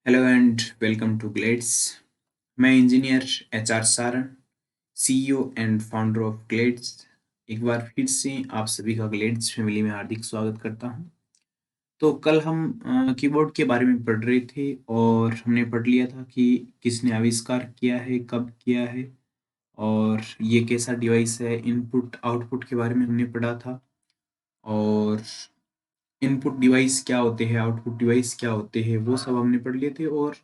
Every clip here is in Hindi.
Hello and welcome to Glades. मैं engineer HR Saran, CEO and founder of Glades. एक बार फिर से आप सभी का ग्लेड्स फैमिली में हार्दिक स्वागत करता हूं। तो कल हम कीबोर्ड के बारे में पढ़ रहे थे और हमने पढ़ लिया था कि किसने आविष्कार किया है, कब किया है और ये कैसा डिवाइस है। इनपुट आउटपुट के बारे में हमने पढ़ा था और इनपुट डिवाइस क्या होते हैं, आउटपुट डिवाइस क्या होते हैं, वो सब हमने पढ़ लिए थे। और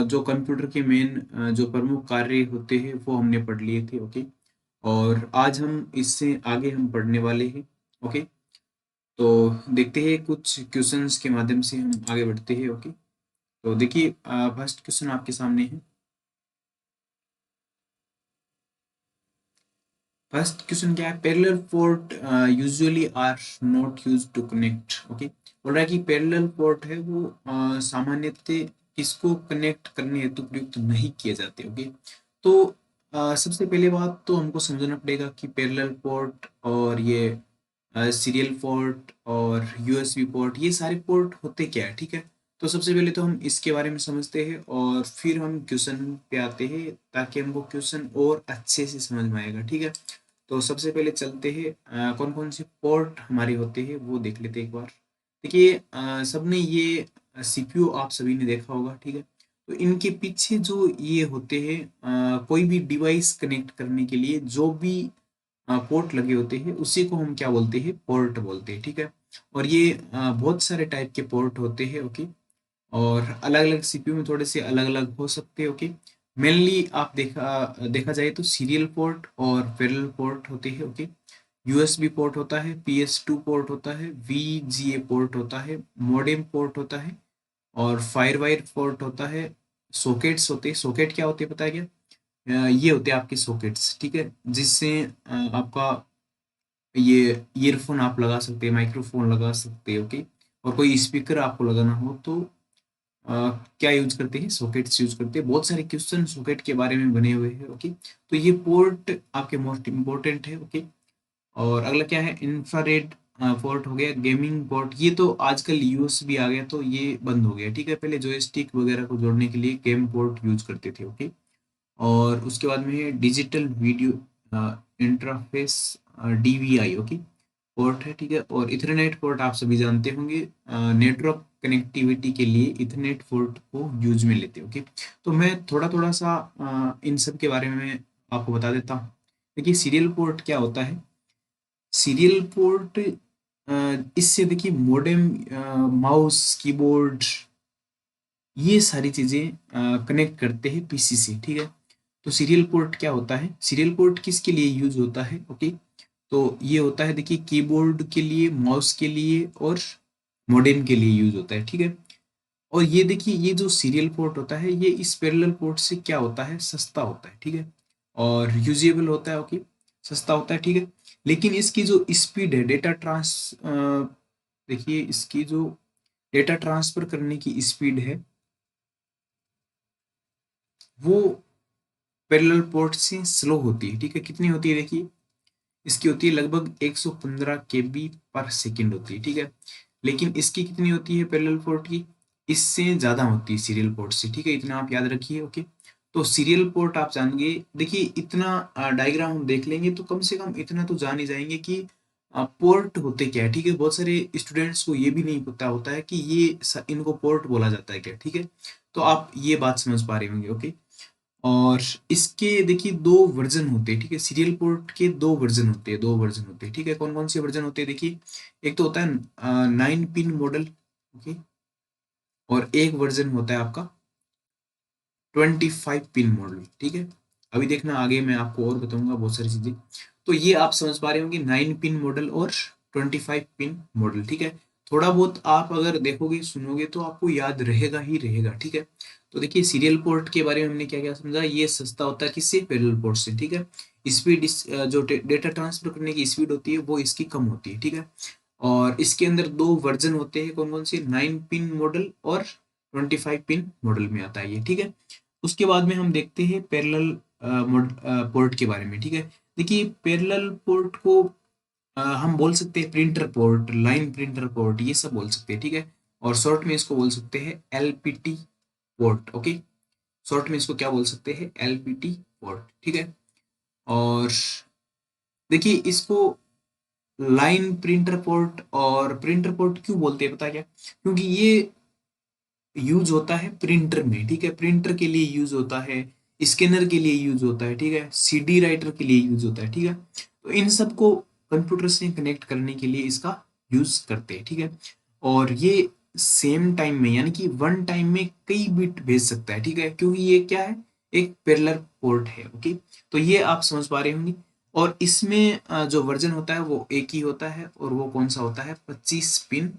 जो कंप्यूटर के मेन जो प्रमुख कार्य होते हैं वो हमने पढ़ लिए थे। ओके, और आज हम इससे आगे हम पढ़ने वाले हैं। ओके, तो देखते हैं कुछ क्वेश्चंस के माध्यम से हम आगे बढ़ते हैं। ओके, तो देखिए फर्स्ट क्वेश्चन आपके सामने है। फर्स्ट क्वेश्चन क्या है? Parallel port usually are not used to connect. Okay, बोल रहा है कि पैरेलल पोर्ट है वो सामान्यतः किसको कनेक्ट करने हेतु प्रयुक्त नहीं किए जाते। ओके, तो सबसे पहले बात तो हमको समझना पड़ेगा कि पैरेलल पोर्ट और ये सीरियल पोर्ट और यूएसबी पोर्ट, ये सारे पोर्ट होते क्या है। ठीक है, तो सबसे पहले तो हम इसके बारे में समझते हैं और फिर हम क्वेश्चन पे आते हैं ताकि हमको क्वेश्चन और अच्छे से समझ में आएगा। ठीक है, तो सबसे पहले चलते हैं कौन कौन से पोर्ट हमारे होते हैं वो देख लेते हैं एक बार। देखिए सबने ये सीपीयू आप सभी ने देखा होगा। ठीक है, तो इनके पीछे जो ये होते हैं कोई भी डिवाइस कनेक्ट करने के लिए जो भी पोर्ट लगे होते हैं उसी को हम क्या बोलते हैं? पोर्ट बोलते हैं। ठीक है, और ये बहुत सारे टाइप के पोर्ट होते हैं। ओके, और अलग अलग सीपीयू में थोड़े से अलग अलग हो सकते हैं। ओके, मेनली आप देखा देखा जाए तो सीरियल पोर्ट और पैरेलल पोर्ट होते हैं। ओके, यूएसबी पोर्ट होता है, PS2 पोर्ट होता है, VGA पोर्ट होता है, मॉडेम पोर्ट होता है और फायरवायर पोर्ट होता है। सॉकेट्स होते हैं। सॉकेट क्या होते हैं पता है क्या? ये होते हैं आपके सॉकेट्स। ठीक है, जिससे आपका ये ईयरफोन आप लगा सकते हैं, माइक्रोफोन लगा सकते हैं। ओके, और कोई स्पीकर आपको लगाना हो तो क्या यूज करते हैं? सॉकेट्स यूज करते हैं। बहुत सारे क्वेश्चन सॉकेट के बारे में बने हुए हैं। ओके, तो ये पोर्ट आपके मोस्ट इम्पोर्टेंट है। ओके, और अगला क्या है? इंफ्रारेड पोर्ट हो गया, गेमिंग पोर्ट। ये तो आजकल यूएसबी आ गया तो ये बंद हो गया। ठीक है, पहले जॉयस्टिक वगैरह को जोड़ने के लिए गेम पोर्ट यूज करते थे। ओके, और उसके बाद में है digital video interface, DVI। Okay, port है। ठीक है, और इथरनेट पोर्ट आप सभी जानते होंगे, नेटवर्क कनेक्टिविटी के लिए इथरनेट पोर्ट को यूज में लेते हैं। ओके, तो मैं थोड़ा थोड़ा सा इन सब के बारे में आपको बता देता हूँ। देखिए सीरियल पोर्ट क्या होता है? सीरियल पोर्ट इससे देखिए मॉडेम, माउस, कीबोर्ड, ये सारी चीजें कनेक्ट करते हैं पीसी से। ठीक है, तो सीरियल पोर्ट क्या होता है? सीरियल पोर्ट किसके लिए यूज होता है? ओके, तो ये होता है देखिए कीबोर्ड के लिए, माउस के लिए और मॉडेम के लिए यूज होता है। ठीक है, और ये देखिए ये जो सीरियल पोर्ट होता है ये इस पैरेलल पोर्ट से क्या होता है? सस्ता होता है। ठीक है, और यूजेबल होता है। ओके, सस्ता होता है। ठीक है, लेकिन इसकी जो स्पीड है, देखिए इसकी जो डेटा ट्रांसफर करने की स्पीड है वो पैरेलल पोर्ट से स्लो होती है। ठीक है, कितनी होती है? देखिए इसकी होती है लगभग 115 KB पर सेकेंड होती है। ठीक है, लेकिन इसकी कितनी होती है पैरेलल पोर्ट की? इससे ज्यादा होती है सीरियल पोर्ट से। ठीक है, इतना आप याद रखिए। ओके, तो सीरियल पोर्ट आप जानेंगे, देखिए इतना डायग्राम हम देख लेंगे तो कम से कम इतना तो जान ही जाएंगे कि पोर्ट होते क्या है। ठीक है, बहुत सारे स्टूडेंट्स को ये भी नहीं पता होता है कि इनको पोर्ट बोला जाता है क्या। ठीक है, तो आप ये बात समझ पा रहे होंगे। ओके, और इसके देखिए दो वर्जन होते हैं। ठीक है, सीरियल पोर्ट के दो वर्जन होते हैं, दो वर्जन होते हैं। ठीक है, कौन कौन से वर्जन होते हैं? देखिए एक तो होता है 9 पिन मॉडल। ओके, और एक वर्जन होता है आपका 25 पिन मॉडल। ठीक है, अभी देखना आगे मैं आपको और बताऊंगा बहुत सारी चीजें। तो ये आप समझ पा रहे होंगे 9 पिन मॉडल और 25 पिन मॉडल। ठीक है, थोड़ा बहुत आप अगर देखोगे सुनोगे तो आपको याद रहेगा ही रहेगा। ठीक है, तो देखिए सीरियल पोर्ट के बारे में हमने क्या क्या समझा। ये सस्ता होता है किससे? पैरेलल पोर्ट से। ठीक है, स्पीड जो डेटा ट्रांसफर करने की स्पीड होती है वो इसकी कम होती है। ठीक है, और इसके अंदर दो वर्जन होते हैं, कौन कौन से? 9 पिन मॉडल और 25 पिन मॉडल में आता है ये। ठीक है, उसके बाद में हम देखते हैं पैरेलल पोर्ट के बारे में। ठीक है, देखिए पैरेलल पोर्ट को हम बोल सकते हैं printer port, line printer port, ये सब बोल सकते हैं। ठीक है, और शॉर्ट में इसको बोल सकते हैं LPT पोर्ट। ओके, शॉर्ट में इसको क्या बोल सकते हैं, एलपीटी पोर्ट, ठीक है। और देखिए इसको लाइन प्रिंटर पोर्ट और प्रिंटर पोर्ट क्यों बोलते हैं, पता है क्या, क्योंकि ये यूज होता है प्रिंटर में, ठीक है, प्रिंटर के लिए यूज होता है, स्कैनर के लिए यूज होता है, ठीक है, सीडी राइटर के लिए यूज होता है, ठीक है। तो इन सबको कंप्यूटर से कनेक्ट करने के लिए इसका यूज करते हैं, ठीक है। और ये सेम टाइम में यानी कि वन टाइम में कई बिट भेज सकता है, ठीक है, क्योंकि ये क्या है, एक पैरेलल पोर्ट है। ओके, तो ये आप समझ पा रहे होंगे। और इसमें जो वर्जन होता है वो एक ही होता है, और वो कौन सा होता है, 25 पिन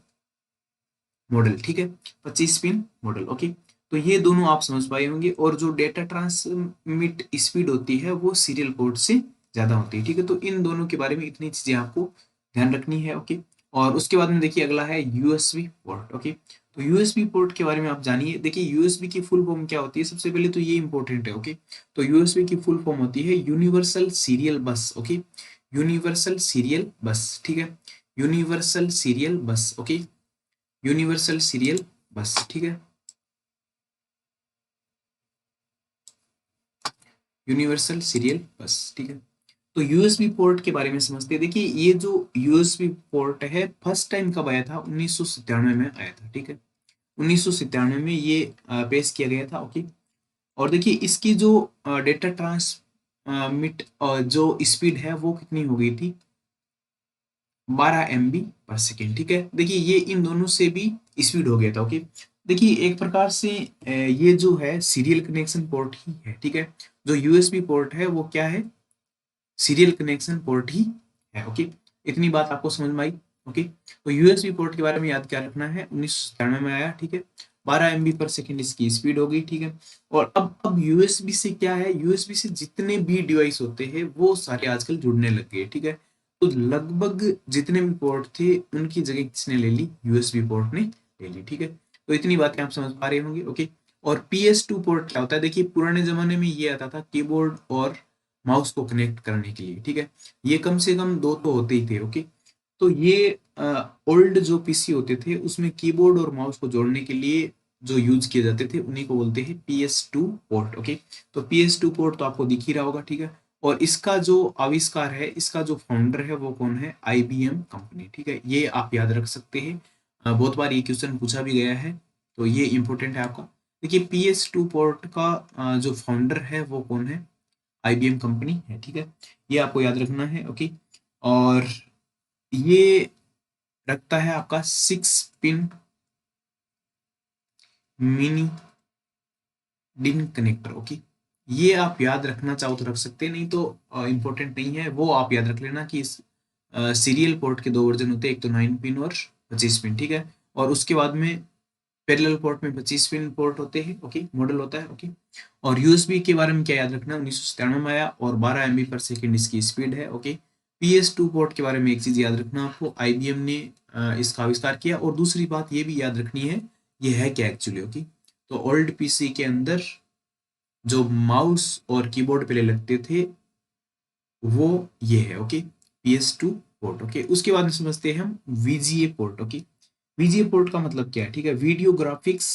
मॉडल, ठीक है, 25 पिन मॉडल। ओके, तो ये दोनों आप समझ पाए होंगे। और जो डेटा ट्रांसमिट स्पीड होती है वो सीरियल पोर्ट से ज्यादा होती है, ठीक है। तो इन दोनों के बारे में इतनी चीजें आपको ध्यान रखनी है। ओके, और उसके बाद में देखिए अगला है यूएसबी पोर्ट। ओके, तो यूएसबी पोर्ट के बारे में आप जानिए। देखिए यूएसबी की फुल फॉर्म क्या होती है, सबसे पहले तो ये इंपॉर्टेंट है। ओके, तो यूएसबी की फुल फॉर्म होती है यूनिवर्सल सीरियल बस। ओके, यूनिवर्सल सीरियल बस, ठीक है, यूनिवर्सल सीरियल बस। ओके, यूनिवर्सल सीरियल बस, ठीक है, यूनिवर्सल सीरियल बस, ठीक है। तो यूएसबी पोर्ट के बारे में समझते हैं। देखिए ये जो यूएसबी पोर्ट है फर्स्ट टाइम कब आया था, 1997 में आया था, ठीक है, 1997 में ये पेश किया गया था। ओके, और देखिए इसकी जो डेटा ट्रांसमिट जो स्पीड है वो कितनी हो गई थी, 12 MB/सेकेंड, ठीक है। देखिए ये इन दोनों से भी स्पीड हो गया था। ओके, देखिए एक प्रकार से ये जो है सीरियल कनेक्शन पोर्ट ही है, ठीक है। जो यूएसबी पोर्ट है वो क्या है, सीरियल कनेक्शन पोर्ट ही है। ओके, इतनी बात आपको समझ में आई। ओके, तो यूएसबी पोर्ट के बारे में याद क्या रखना है, 1997 में आया, ठीक है, 12 MB/सेकेंड इसकी स्पीड होगी, ठीक है। और अब यूएसबी से क्या है, यूएसबी से जितने भी डिवाइस होते हैं वो सारे आजकल जुड़ने लग गए, ठीक है। तो लगभग जितने भी पोर्ट थे उनकी जगह किसने ले ली, यूएसबी पोर्ट ने ले ली, ठीक है। तो इतनी बातें आप समझ पा रहे होंगे। ओके, और PS2 पोर्ट क्या होता है, देखिए पुराने जमाने में ये आता था कीबोर्ड और माउस को कनेक्ट करने के लिए, ठीक है। ये कम से कम दो तो होते ही थे। ओके, तो ये ओल्ड जो पीसी होते थे उसमें कीबोर्ड और माउस को जोड़ने के लिए जो यूज किए जाते थे उन्हीं को बोलते हैं PS2 पोर्ट। ओके, तो PS2 पोर्ट तो आपको दिख ही रहा होगा, ठीक है। और इसका जो आविष्कार है, इसका जो फाउंडर है वो कौन है, IBM कंपनी, ठीक है। ये आप याद रख सकते हैं, बहुत बार ये क्वेश्चन पूछा भी गया है, तो ये इंपॉर्टेंट है आपका। देखिए PS2 पोर्ट का जो फाउंडर है वो कौन है, IBM कंपनी है, ठीक है। ये आपको याद रखना है। ओके, और ये रखता है आपका 6 पिन मिनी डिन कनेक्टर। ओके, ये आप याद रखना चाहो तो रख सकते हैं, नहीं तो इम्पोर्टेंट नहीं है। वो आप याद रख लेना कि इस सीरियल पोर्ट के दो वर्जन होते हैं, एक तो 9 पिन और 25 पिन, ठीक है। और उसके बाद में पैरेलल पोर्ट में 25 पिन पोर्ट होते हैं। ओके, मॉडल होता है। ओके, और यूएसबी के बारे में क्या याद रखना, 1997 में आया और 12 MB/सेकेंड इसकी स्पीड है। ओके, PS2 पोर्ट के बारे में एक चीज याद रखना आपको, IBM ने इसका आविष्कार किया। और दूसरी बात ये भी याद रखनी है, ये है क्या एक्चुअली। ओके, तो ओल्ड पीसी के अंदर जो माउस और कीबोर्ड पहले लगते थे वो ये है। Okay, PS2 port. ओके, उसके बाद में समझते हैं हम VGA port. Okay, VGA port का मतलब क्या है, ठीक है, video graphics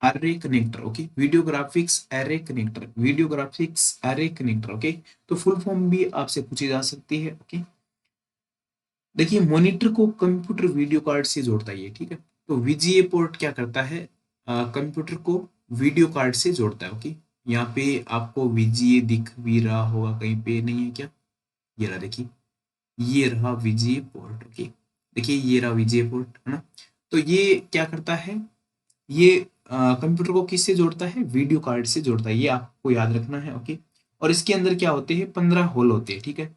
array connector. Okay, video graphics array connector, video graphics array connector. Okay, तो फुल फॉर्म भी आपसे पूछी जा सकती है। ओके, देखिए मॉनिटर को कंप्यूटर वीडियो कार्ड से जोड़ता है ये, ठीक है। तो VGA पोर्ट क्या करता है, कंप्यूटर को वीडियो कार्ड से जोड़ता है। ओके, यहाँ पे आपको VGA दिख भी रहा होगा, कहीं पे नहीं है क्या, ये रहा, देखिए ये रहा VGA पोर्ट। ओके, देखिए ये रहा VGA पोर्ट, है ना। तो ये क्या करता है, ये कंप्यूटर को किससे जोड़ता है, वीडियो कार्ड से जोड़ता है, ये आपको याद रखना है। ओके, और इसके अंदर क्या होते हैं, 15 होल होते हैं, ठीक है।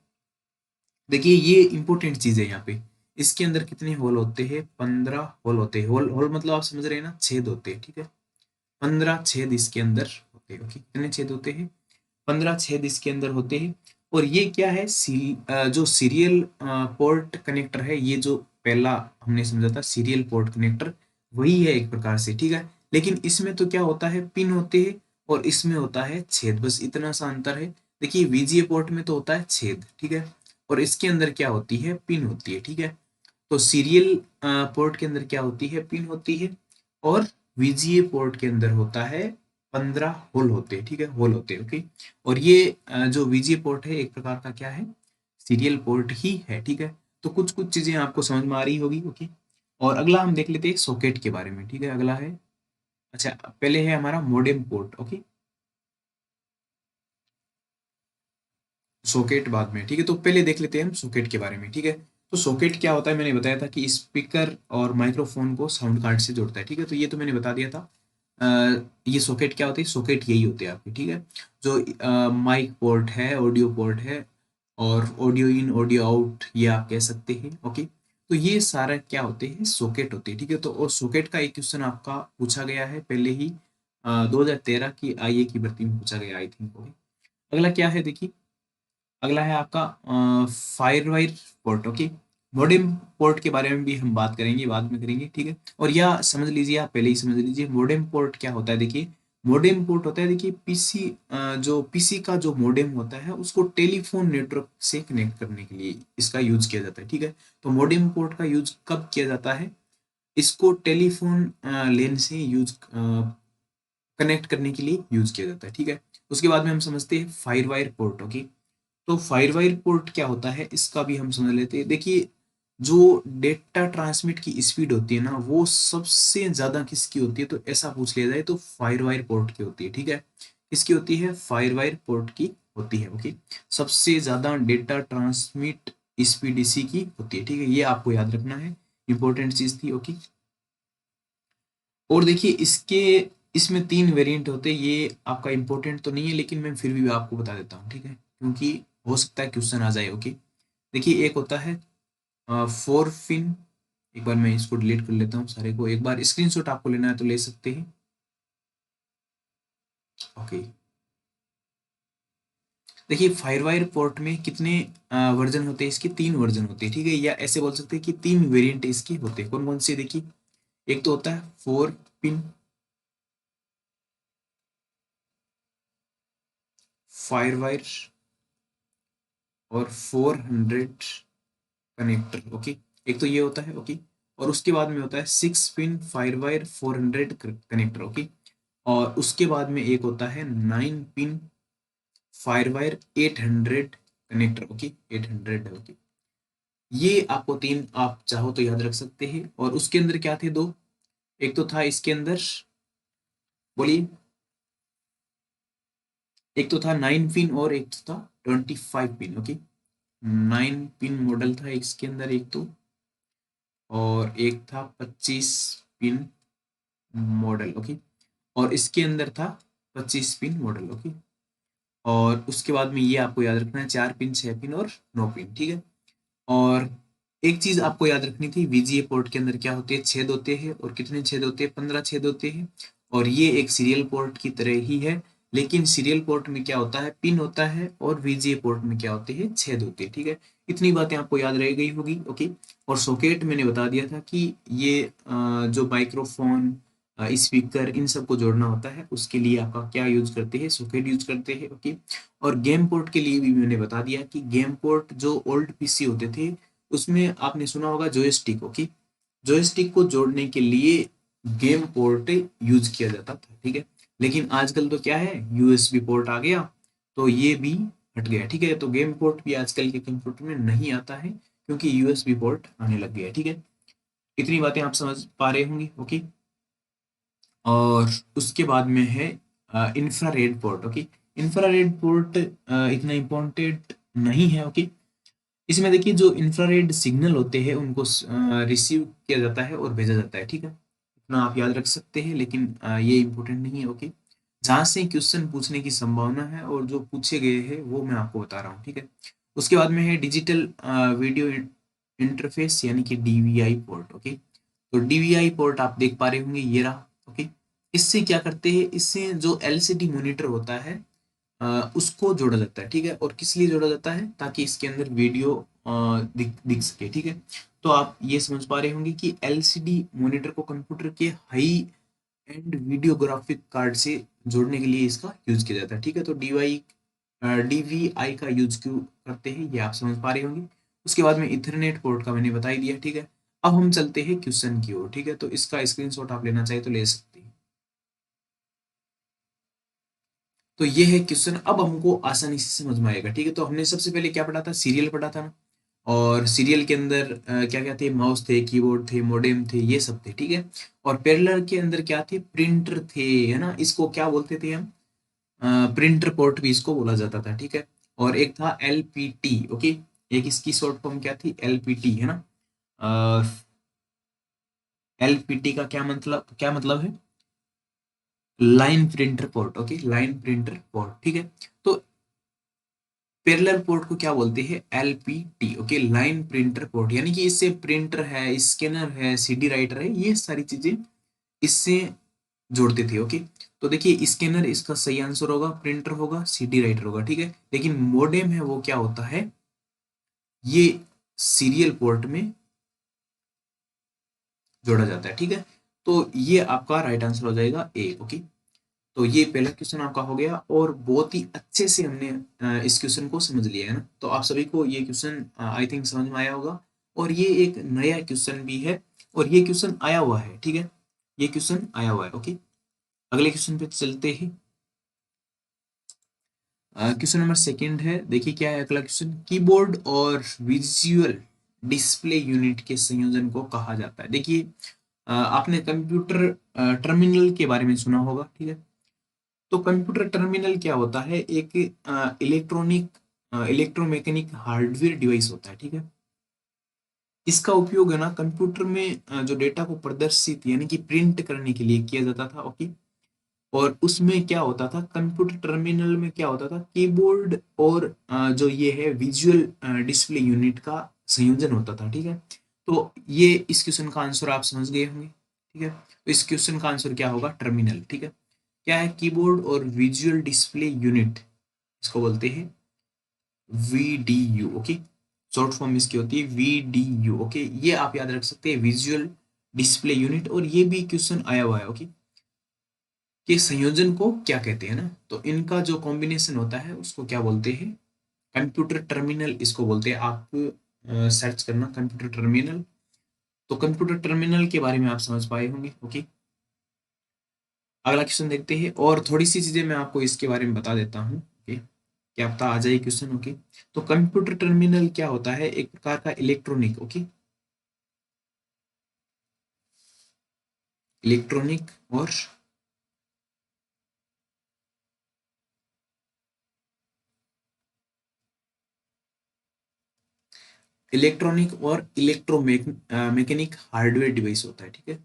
देखिए ये इंपॉर्टेंट चीज है यहाँ पे, इसके अंदर कितने होल होते हैं, 15 होल होते हैं। होल होल मतलब आप समझ रहे हैं ना, छेद होते हैं, ठीक है, 15 छेद इसके अंदर होते हैं। ओके, कितने छेद होते हैं, 15 छेद इसके अंदर होते हैं। और ये क्या है, जो सीरियल पोर्ट कनेक्टर है, ये जो पहला हमने समझा था सीरियल पोर्ट कनेक्टर, वही है एक प्रकार से, ठीक है। लेकिन इसमें तो क्या होता है, पिन होते हैं, और इसमें होता है छेद, बस इतना सा अंतर है। देखिए VGA पोर्ट में तो होता है छेद, ठीक है, और इसके अंदर क्या होती है, पिन होती है, ठीक है। तो सीरियल पोर्ट के अंदर क्या होती है, पिन होती है, और VGA पोर्ट के अंदर होता है 15 होल होते हैं, ठीक है, होल होते हैं, ओके। और ये जो वीजीए पोर्ट है एक प्रकार का क्या है, सीरियल पोर्ट ही है, ठीक है। तो कुछ कुछ चीजें आपको समझ में आ रही होगी, ओके। और अगला हम देख लेते हैं सॉकेट के बारे में, ठीक है। अगला है, अच्छा पहले है हमारा मोडेम पोर्ट, ओके, सॉकेट बाद में, ठीक है। तो पहले देख लेते हैं हम सॉकेट के बारे में, ठीक है। तो सॉकेट क्या होता है, मैंने बताया था कि स्पीकर और माइक्रोफोन को साउंड कार्ड से जोड़ता है, ठीक है। तो ये तो मैंने बता दिया था। ये सॉकेट क्या होती है, सॉकेट यही होते हैं आपके, ठीक है। जो माइक पोर्ट है, ऑडियो पोर्ट है, और ऑडियो इन ऑडियो आउट ये आप कह सकते हैं, ओके। तो ये सारा क्या होते हैं, सॉकेट होते हैं, ठीक है। तो और सॉकेट का एक क्वेश्चन आपका पूछा गया है पहले ही 2013 की आईए की भर्ती में पूछा गया, आई थिंक, ओके। अगला क्या है देखिए, अगला है आपका FireWire port, okay. Modem port के बारे में भी हम बात करेंगे, बाद में करेंगे, ठीक है। और यह समझ लीजिए, आप पहले ही समझ लीजिए मोडेम पोर्ट क्या होता है। देखिए मोडेम पोर्ट होता है, देखिए पीसी, जो पीसी का जो मोडेम होता है उसको टेलीफोन नेटवर्क से कनेक्ट करने के लिए इसका यूज किया जाता है, ठीक है। तो मोडेम पोर्ट का यूज कब किया जाता है, इसको टेलीफोन लेन से यूज कनेक्ट करने के लिए यूज किया जाता है, ठीक है। उसके बाद में हम समझते हैं फायरवायर पोर्ट, ओके। तो फायरवायर पोर्ट क्या होता है, इसका भी हम समझ लेते हैं। देखिए जो डेटा ट्रांसमिट की स्पीड होती है ना, वो सबसे ज्यादा किसकी होती है, तो ऐसा पूछ लिया जाए तो फायरवायर पोर्ट की होती है, ठीक है। किसकी होती है, फायरवायर पोर्ट की होती है, ओके। सबसे ज्यादा डेटा ट्रांसमिट स्पीड इसी की होती है, ठीक है। ये आपको याद रखना है, इंपॉर्टेंट चीज थी, ओके। और देखिए इसके, इसमें 3 वेरिएंट होते हैं, ये आपका इंपॉर्टेंट तो नहीं है लेकिन मैं फिर भी आपको बता देता हूँ, ठीक है, क्योंकि हो सकता है क्वेश्चन आ जाए, ओके। देखिए एक होता है 4 पिन, एक बार मैं इसको डिलीट कर लेता हूँ सारे को, एक बार स्क्रीनशॉट आपको लेना है तो ले सकते हैं, ओके। देखिए फायरवायर पोर्ट में कितने वर्जन होते हैं, इसके 3 वर्जन होते हैं, ठीक है। या ऐसे बोल सकते हैं कि 3 वेरिएंट इसके होते हैं, कौन कौन से देखिए। एक तो होता है 4 पिन फायरवायर और 400 कनेक्टर, ओके। एक तो ये होता है, ओके। और उसके बाद में होता है 6 पिन फायरवायर 400 कनेक्टर, ओके। और उसके बाद में एक होता है 9 पिन फायरवायर 800 कनेक्टर, ओके, 800 है, ओके। ये आपको 3 आप चाहो तो याद रख सकते हैं। और उसके अंदर क्या थे, 2, एक तो था इसके अंदर, बोलिए, एक तो था 9 पिन और एक तो था 25 पिन, ओके। 9 पिन मॉडल था इसके अंदर एक तो, और एक था 25 पिन मॉडल, ओके। और इसके अंदर था 25 पिन मॉडल, ओके। और उसके बाद में ये आपको याद रखना है 4 पिन, 6 पिन और 9 पिन, ठीक है। और एक चीज आपको याद रखनी थी, वीजीए पोर्ट के अंदर क्या होते हैं, छेद होते हैं, और कितने छेद होते हैं, 15 छेद होते हैं। और ये एक सीरियल पोर्ट की तरह ही है, लेकिन सीरियल पोर्ट में क्या होता है, पिन होता है, और वीजीए पोर्ट में क्या होते हैं, छेद होते हैं, ठीक है। इतनी बातें आपको याद रह गई होगी, ओके। और सॉकेट मैंने बता दिया था कि ये जो माइक्रोफोन, स्पीकर, इन सबको जोड़ना होता है, उसके लिए आपका क्या यूज करते हैं, सॉकेट यूज करते हैं, ओके। और गेम पोर्ट के लिए भी मैंने बता दिया कि गेम पोर्ट जो ओल्ड पीसी होते थे उसमें आपने सुना होगा जॉयस्टिक, ओके। जॉयस्टिक को जोड़ने के लिए गेम पोर्ट यूज किया जाता था, ठीक है। लेकिन आजकल तो क्या है, यूएसबी पोर्ट आ गया, तो ये भी हट गया, ठीक है। तो गेम पोर्ट भी आजकल के कंप्यूटर में नहीं आता है, क्योंकि यूएसबी पोर्ट आने लग गया है, ठीक है। इतनी बातें आप समझ पा रहे होंगे, ओके। और उसके बाद में है infrared port, okay. Infrared port इतना इम्पोर्टेंट नहीं है, ओके। इसमें देखिए जो इंफ्रारेड सिग्नल होते हैं उनको रिसीव किया जाता है और भेजा जाता है, ठीक है। इतना आप याद रख सकते हैं, लेकिन ये इम्पोर्टेंट नहीं है, ओके। जहाँ से क्वेश्चन पूछने की संभावना है और जो पूछे गए हैं वो मैं आपको बता रहा हूँ, ठीक है। उसके बाद में है डिजिटल वीडियो इंटरफेस, यानी कि डीवीआई पोर्ट, ओके। तो डीवीआई पोर्ट आप देख पा रहे होंगे, ये रहा, ओके। इससे क्या करते हैं, इससे जो एलसीडी मॉनिटर होता है उसको जोड़ा जाता है, ठीक है। और किस लिए जोड़ा जाता है, ताकि इसके अंदर वीडियो दिख दिख सके, ठीक है। तो आप ये समझ पा रहे होंगे कि एलसीडी मॉनिटर को कंप्यूटर के high and video graphic card से जोड़ने के लिए इसका यूज किया जाता है, ठीक है। तो डीवीआई का यूज क्यों करते हैं ये आप समझ पा रहे होंगे। उसके बाद में इथरनेट पोर्ट का मैंने बता ही दिया, ठीक है। अब हम चलते हैं क्वेश्चन की ओर, ठीक है। तो इसका स्क्रीनशॉट आप लेना चाहे तो ले सकते हैं। तो ये है क्वेश्चन, अब हमको आसानी से समझ में आएगा। ठीक है, तो हमने सबसे पहले क्या पढ़ा था, सीरियल पढ़ा था ना, और सीरियल के अंदर क्या क्या थे, माउस थे, कीबोर्ड थे, मॉडेम थे, ये सब थे। ठीक है, और पैरेलल के अंदर क्या थे, प्रिंटर थे, है ना, इसको क्या बोलते थे हम, प्रिंटर पोर्ट भी इसको बोला जाता था। ठीक है, और एक था एलपीटी। ओके, एक इसकी शॉर्ट फॉर्म क्या थी, एलपीटी, है ना। एलपीटी का क्या मतलब है, line printer port. Okay, line printer port. ठीक है, तो पैरेलल पोर्ट को क्या बोलते हैं, LPT. Okay, line printer port, यानी कि इससे प्रिंटर है, स्कैनर है, सीडी राइटर है, ये सारी चीजें इससे जोड़ते थे। ओके, तो देखिए स्कैनर इसका सही आंसर होगा, प्रिंटर होगा, सीडी राइटर होगा। ठीक है, लेकिन मोडेम है वो क्या होता है, ये सीरियल पोर्ट में जोड़ा जाता है। ठीक है, तो ये आपका राइट आंसर हो जाएगा ए। ओके, तो ये पहला क्वेश्चन आपका हो गया, और बहुत ही अच्छे से हमने इस क्वेश्चन को समझ लिया है ना। तो आप सभी को ये क्वेश्चन आई थिंक समझ में आया होगा, और ये एक नया क्वेश्चन भी है, और ये क्वेश्चन आया हुआ है। ठीक है, ये क्वेश्चन आया हुआ है। ओके, अगले क्वेश्चन पे चलते हैं। क्वेश्चन नंबर सेकंड है, देखिए क्या है अगला क्वेश्चन, कीबोर्ड और विजुअल डिस्प्ले यूनिट के संयोजन को कहा जाता है। देखिए आपने कंप्यूटर टर्मिनल के बारे में सुना होगा। ठीक है, तो कंप्यूटर टर्मिनल क्या होता है, एक इलेक्ट्रोमैकेनिक हार्डवेयर डिवाइस होता है। ठीक है, इसका उपयोग है ना कंप्यूटर में जो डेटा को प्रदर्शित यानी कि प्रिंट करने के लिए किया जाता था। ओके, और उसमें क्या होता था, कंप्यूटर टर्मिनल में क्या होता था, कीबोर्ड और जो ये है विजुअल डिस्प्ले यूनिट का संयोजन होता था। ठीक है, तो ये इस क्वेश्चन का आंसर आप समझ गए होंगे। ठीक है, तो इस क्वेश्चन का आंसर क्या होगा, टर्मिनल। ठीक है, क्या है, कीबोर्ड और विजुअल डिस्प्ले यूनिट, इसको बोलते हैं VDU। ओके, शॉर्ट फॉर्म इसकी होती है VDU। ओके, ये आप याद रख सकते हैं, विजुअल डिस्प्ले यूनिट, और ये भी क्वेश्चन आया हुआ है। ओके, के संयोजन को क्या कहते हैं ना, तो इनका जो कॉम्बिनेशन होता है उसको क्या बोलते हैं, कंप्यूटर टर्मिनल इसको बोलते हैं। आप सर्च करना कंप्यूटर टर्मिनल, तो कंप्यूटर टर्मिनल के बारे में आप समझ पाए होंगे। ओके, अगला क्वेश्चन देखते हैं, और थोड़ी सी चीजें मैं आपको इसके बारे में बता देता हूँ। ओके, क्या पता आ जाए क्वेश्चन। ओके, तो कंप्यूटर टर्मिनल क्या होता है, एक प्रकार का इलेक्ट्रॉनिक, ओके, इलेक्ट्रॉनिक और इलेक्ट्रोमैकेनिक हार्डवेयर डिवाइस होता है। ठीक है,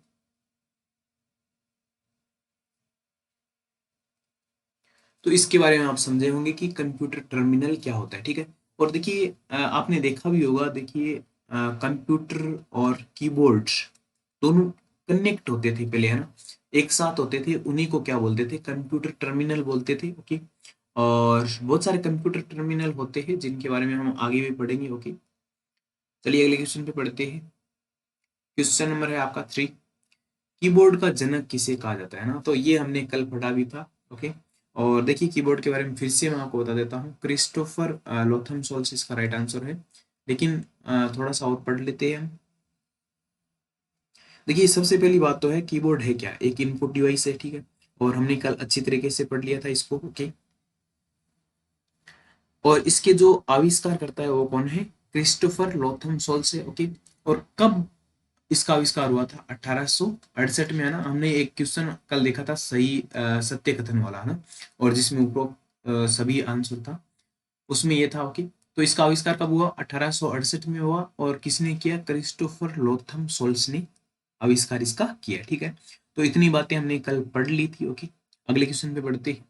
तो इसके बारे में आप समझे होंगे कि कंप्यूटर टर्मिनल क्या होता है। ठीक है, और देखिए आपने देखा भी होगा, देखिए कंप्यूटर और कीबोर्ड दोनों कनेक्ट होते थे पहले, है ना, एक साथ होते थे, उन्हीं को क्या बोलते थे, कंप्यूटर टर्मिनल बोलते थे। ओके, और बहुत सारे कंप्यूटर टर्मिनल होते हैं जिनके बारे में हम आगे भी पढ़ेंगे। ओके, चलिए अगले क्वेश्चन पे पढ़ते हैं। क्वेश्चन नंबर है आपका 3, कीबोर्ड का जनक किसे कहा जाता है ना, तो ये हमने कल पढ़ा भी था। ओके, और देखिए कीबोर्ड के बारे में फिर से मैं आपको बता देता हूँ, क्रिस्टोफर लोथम सोल्स इसका राइट आंसर है, लेकिन थोड़ा सा और पढ़ लेते हैं हम। देखिए सबसे पहली बात तो है, कीबोर्ड है क्या, एक इनपुट डिवाइस है। ठीक है, और हमने कल अच्छी तरीके से पढ़ लिया था इसको। ओके, और इसके जो आविष्कार करता है वो कौन है, क्रिस्टोफर लोथम सोल्स है। ओके, और कब इसका आविष्कार हुआ था, 1868 में, है ना। हमने एक क्वेश्चन कल देखा था, सही सत्य कथन वाला, है ना, और जिसमें उपरोक्त सभी आंसर था, उसमें ये था। ओके, तो इसका आविष्कार कब हुआ, 1868 में हुआ, और किसने किया, क्रिस्टोफर लोथम सोल्स ने आविष्कार इसका किया। ठीक है, तो इतनी बातें हमने कल पढ़ ली थी। ओके, अगले क्वेश्चन पे बढ़ते हैं।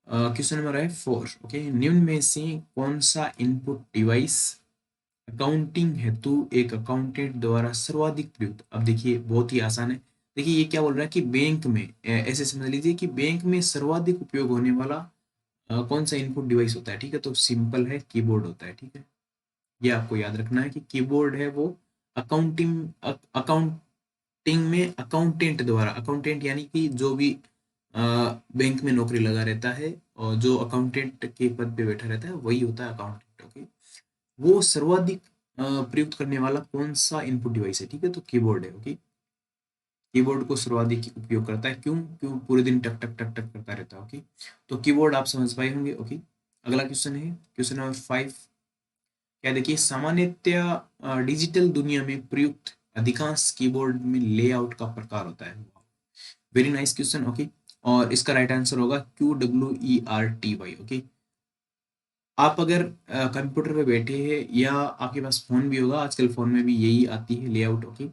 क्वेश्चन नंबर है 4। ओके, निम्न में से कौन सा इनपुट डिवाइस अकाउंटिंग हेतु एक अकाउंटेंट द्वारा सर्वाधिक प्रयुक्त, अब देखिए बहुत ही आसान है। देखिए ये क्या बोल रहा है कि बैंक में ऐसे समझ लीजिए कि बैंक में सर्वाधिक उपयोग होने वाला कौन सा इनपुट डिवाइस होता है। ठीक है, तो सिंपल है, कीबोर्ड होता है। ठीक है, ये आपको याद रखना है कि कीबोर्ड है वो अकाउंटिंग अकाउंटिंग में अकाउंटेंट द्वारा, अकाउंटेंट यानी कि जो भी बैंक में नौकरी लगा रहता है और जो अकाउंटेंट के पद पे बैठा रहता है वही होता है अकाउंटेंट। ओके, वो सर्वाधिक प्रयुक्त करने वाला कौन सा इनपुट डिवाइस है। ठीक है, तो कीबोर्ड है। ओके, कीबोर्ड को सर्वाधिक उपयोग करता है, क्यों? क्यों पूरे दिन टक टक टक टक करता रहता है। ओके, तो कीबोर्ड आप समझ पाए होंगे। ओके, अगला क्वेश्चन है क्वेश्चन नंबर 5। क्या देखिए, सामान्यतया डिजिटल दुनिया में प्रयुक्त अधिकांश कीबोर्ड में लेआउट का प्रकार होता है। Very nice question. ओके, और इसका राइट आंसर होगा QWERTY। ओके, आप अगर कंप्यूटर पे बैठे हैं या आपके पास फोन भी होगा, आजकल फोन में भी यही आती है लेआउट। ओके,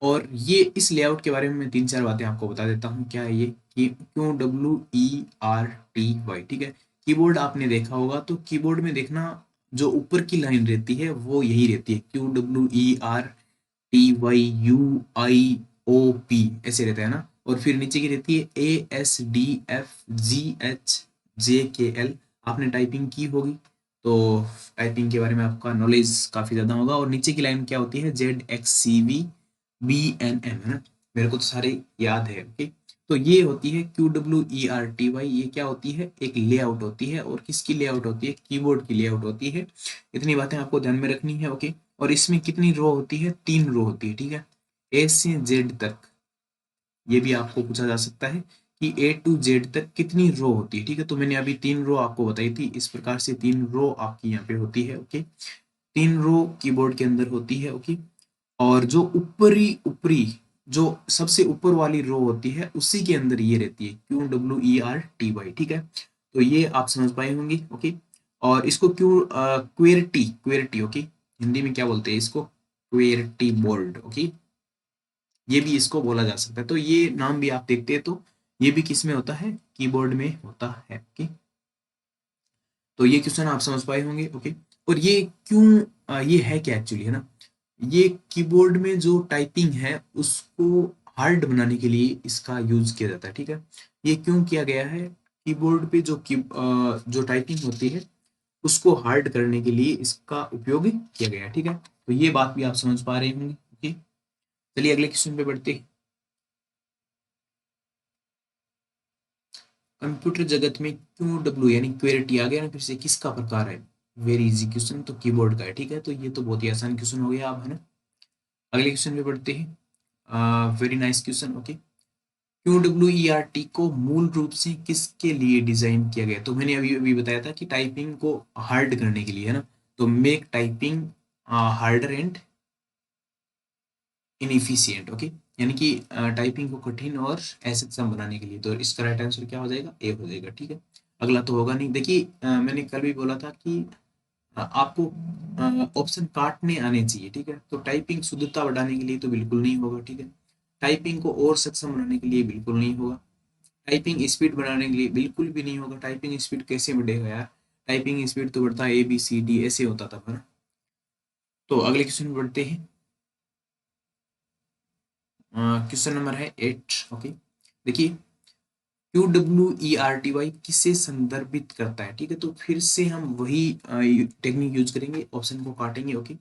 और ये इस लेआउट के बारे में मैं तीन चार बातें आपको बता देता हूँ। क्या है ये? कि QWERTY। ठीक है, कीबोर्ड आपने देखा होगा, तो कीबोर्ड में देखना जो ऊपर की लाइन रहती है वो यही रहती है, QWERTYUIOP ऐसे रहता है ना। और फिर नीचे की रहती है ASDFGHJKL। आपने टाइपिंग की होगी, तो टाइपिंग के बारे में आपका नॉलेज काफी ज्यादा होगा। और नीचे की लाइन क्या होती है? ZXCVBNM, है ना। मेरे को तो सारे याद है। ओके, तो ये होती है QWERTY। ये क्या होती है? एक लेआउट होती है। और किसकी लेआउट होती है? कीबोर्ड की लेआउट होती है। इतनी बातें आपको ध्यान में रखनी है। ओके, और इसमें कितनी रो होती है? 3 रो होती है। ठीक है, ए से जेड तक। ये भी आपको पूछा जा सकता है कि ए टू जेड तक कितनी रो होती है। ठीक है, तो मैंने अभी 3 रो आपको बताई थी। इस प्रकार से 3 रो आपकी यहाँ पे होती है। ओके, 3 रो कीबोर्ड के अंदर होती है। ओके, और जो ऊपरी ऊपरी जो सबसे ऊपर वाली रो होती है उसी के अंदर ये रहती है QWERTY। ठीक है, तो ये आप समझ पाए होंगे। ओके, और इसको क्वेरटी क्वेरटी। ओके, हिंदी में क्या बोलते हैं इसको? क्वेरटी बोर्ड। ओके, ये भी इसको बोला जा सकता है। तो ये नाम भी आप देखते हैं, तो ये भी किस में होता है? कीबोर्ड में होता है। ओके, तो ये क्वेश्चन आप समझ पाए होंगे। ओके, और ये क्यों ये है क्या एक्चुअली, है ना? ये कीबोर्ड में जो टाइपिंग है उसको हार्ड बनाने के लिए इसका यूज किया जाता है। ठीक है, ये क्यों किया गया है? कीबोर्ड पे जो टाइपिंग होती है उसको हार्ड करने के लिए इसका उपयोग किया गया है। ठीक है, तो ये बात भी आप समझ पा रहे होंगे। ओके, चलिए अगले क्वेश्चन पे बढ़ते हैं। कंप्यूटर जगत में क्यू डब्ल्यू यानी क्वेरिटी आ गया ना, फिर से किसका प्रकार है? वेरी इजी क्वेश्चन, तो कीबोर्ड का है। ठीक है, तो ये तो बहुत ही आसान क्वेश्चन हो गया। आप, है ना, अगले क्वेश्चन पे बढ़ते हैं। Very nice question. Okay, QWERT को मूल रूप से किसके लिए डिजाइन किया गया? तो मैंने अभी अभी बताया था कि टाइपिंग को हार्ड करने के लिए, है ना। तो make typing harder and inefficient. Okay, यानी कि टाइपिंग को कठिन और असक्षम बनाने के लिए। तो इसका राइट आंसर क्या हो जाएगा? ए हो जाएगा। ठीक है, अगला तो होगा नहीं। देखिए मैंने कल भी बोला था कि आपको ऑप्शन काटने आने चाहिए। ठीक है, तो टाइपिंग शुद्धता बढ़ाने के लिए तो बिल्कुल नहीं होगा। ठीक है, टाइपिंग को और सक्षम बनाने के लिए बिल्कुल नहीं होगा। टाइपिंग स्पीड बढ़ाने के लिए बिल्कुल भी नहीं होगा। टाइपिंग स्पीड कैसे बढ़ेगा यार? टाइपिंग स्पीड तो बढ़ता है ABCD ऐसे होता था, है ना। तो अगले क्वेश्चन में बढ़ते हैं। क्वेश्चन नंबर है 8। ओके, देखिए QWERTY किसे संदर्भित करता है? ठीक है, तो फिर से हम वही टेक्निक यूज करेंगे, ऑप्शन को काटेंगे। Okay,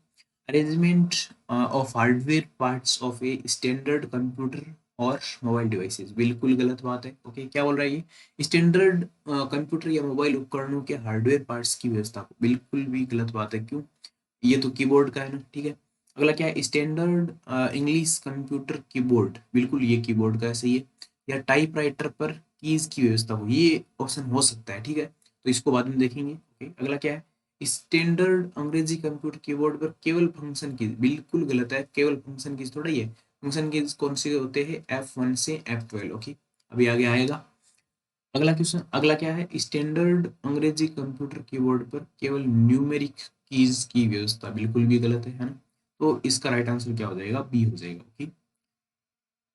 arrangement of hardware parts of a standard computer और मोबाइल डिवाइसेस। बिल्कुल गलत बात है। ओके, क्या बोल रहा है ये? स्टैंडर्ड कंप्यूटर या मोबाइल उपकरणों के हार्डवेयर पार्ट्स की व्यवस्था को, बिल्कुल भी गलत बात है। क्यों? ये तो कीबोर्ड का है ना। ठीक है, अगला क्या है? स्टैंडर्ड इंग्लिश कंप्यूटर कीबोर्ड, बिल्कुल ये कीबोर्ड का है, सही है। या टाइपराइटर पर कीज की व्यवस्था हो, ये ऑप्शन हो सकता है। ठीक है, तो इसको बाद में देखेंगे। ओके, अगला क्या है? स्टैंडर्ड अंग्रेजी कंप्यूटर कीबोर्ड पर केवल फंक्शन की, बिल्कुल गलत है। केवल फंक्शन कीज थोड़ा ही है। फंक्शन कीज कौन से होते हैं? F1 से F12। ओके, अभी आगे आएगा। अगला क्वेश्चन, अगला क्या है? स्टैंडर्ड अंग्रेजी कंप्यूटर कीबोर्ड पर केवल न्यूमेरिक कीज की व्यवस्था, बिल्कुल भी गलत है ना। तो इसका राइट आंसर क्या हो जाएगा? बी हो जाएगा। ओके,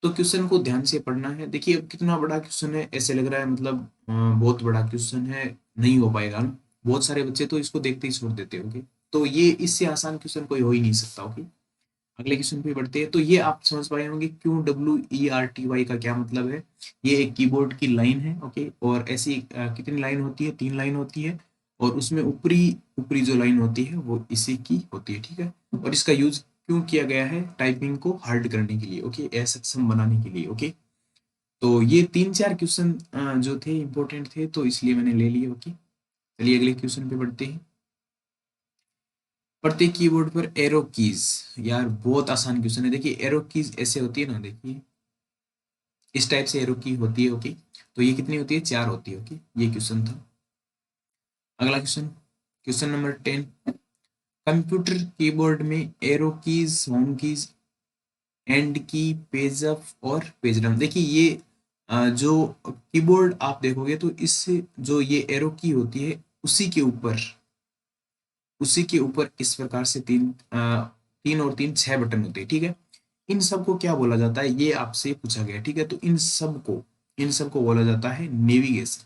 तो क्वेश्चन को ध्यान से पढ़ना है। देखिए अब कितना बड़ा क्वेश्चन है, ऐसे लग रहा है मतलब बहुत बड़ा क्वेश्चन है, नहीं हो पाएगा ना। बहुत सारे बच्चे तो इसको देखते ही छोड़ देते होंगे। तो ये इससे आसान क्वेश्चन कोई हो ही नहीं सकता। ओके, अगले क्वेश्चन पे बढ़ते हैं। तो ये आप समझ पाए होंगे QWERTY का क्या मतलब है। ये एक कीबोर्ड की लाइन है। ओके, और ऐसी कितनी लाइन होती है? 3 लाइन होती है। और उसमें ऊपरी ऊपरी जो लाइन होती है वो इसी की होती है। ठीक है, और इसका यूज क्यों किया गया है? टाइपिंग को हार्ड करने के लिए। ओके, असक्षम बनाने के लिए। ओके, तो ये तीन चार क्वेश्चन जो थे इंपॉर्टेंट थे, तो इसलिए मैंने ले लिए। ओके, चलिए अगले क्वेश्चन पे बढ़ते हैं। प्रत्येक कीबोर्ड पर एरो कीज, यार बहुत आसान क्वेश्चन है। देखिए एरो कीज ऐसे होती है ना, देखिए इस टाइप से एरो की होती है। ओके, तो ये कितनी होती है? 4 होती है। ओके, ये क्वेश्चन था। अगला question, question number 10। Computer keyboard में arrow keys, home keys, end key, page up और पेज डाउन। देखिए ये जो कीबोर्ड आप देखोगे तो इससे जो ये एरो की होती है उसी के ऊपर, उसी के ऊपर इस प्रकार से तीन और तीन 6 बटन होते हैं। ठीक है, इन सब को क्या बोला जाता है ये आपसे पूछा गया। ठीक है, तो इन सब को बोला जाता है नेविगेशन।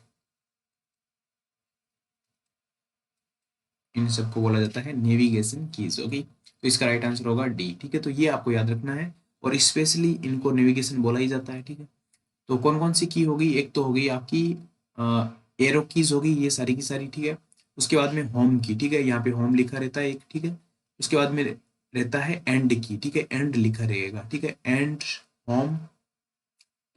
इन सबको बोला जाता है नेविगेशन कीज। ओके, तो इसका राइट आंसर होगा डी। ठीक है, तो ये आपको याद रखना है, और स्पेशली इनको नेविगेशन बोला ही जाता है। ठीक है, तो कौन कौन सी की होगी? एक तो होगी आपकी एरो कीज होगी, ये सारी की सारी। ठीक है, उसके बाद में होम की। ठीक है, यहाँ पे होम लिखा रहता है एक। ठीक है, उसके बाद में रहता है एंड की। ठीक है, एंड लिखा रहेगा। ठीक है, एंड, होम,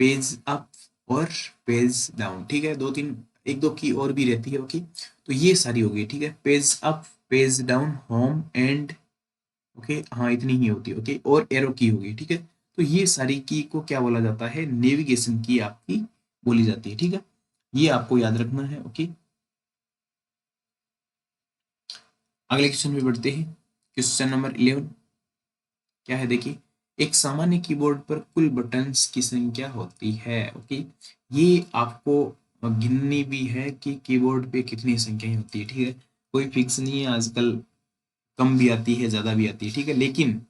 पेज अप और पेज डाउन। ठीक है, दो तीन एक दो की और भी रहती है। ओके, तो ये सारी हो गई। ठीक है, page up, page down, home, and. Okay, हाँ इतनी ही होती है। ओके, और एरो की होगी। ठीक है, तो ये सारी की को क्या बोला जाता है? नेविगेशन की आपकी बोली जाती है। ठीक है, ये आपको याद रखना है। ओके, अगले क्वेश्चन में बढ़ते हैं। क्वेश्चन नंबर 11 क्या है? देखिए, एक सामान्य कीबोर्ड पर कुल बटन्स की संख्या होती है। ओके, ये आपको गिननी भी है कि कीबोर्ड पे कितनी संख्याएं होती है। ठीक है, कोई फिक्स नहीं है, आजकल कम भी आती है, ज्यादा भी आती है। ठीक है, लेकिन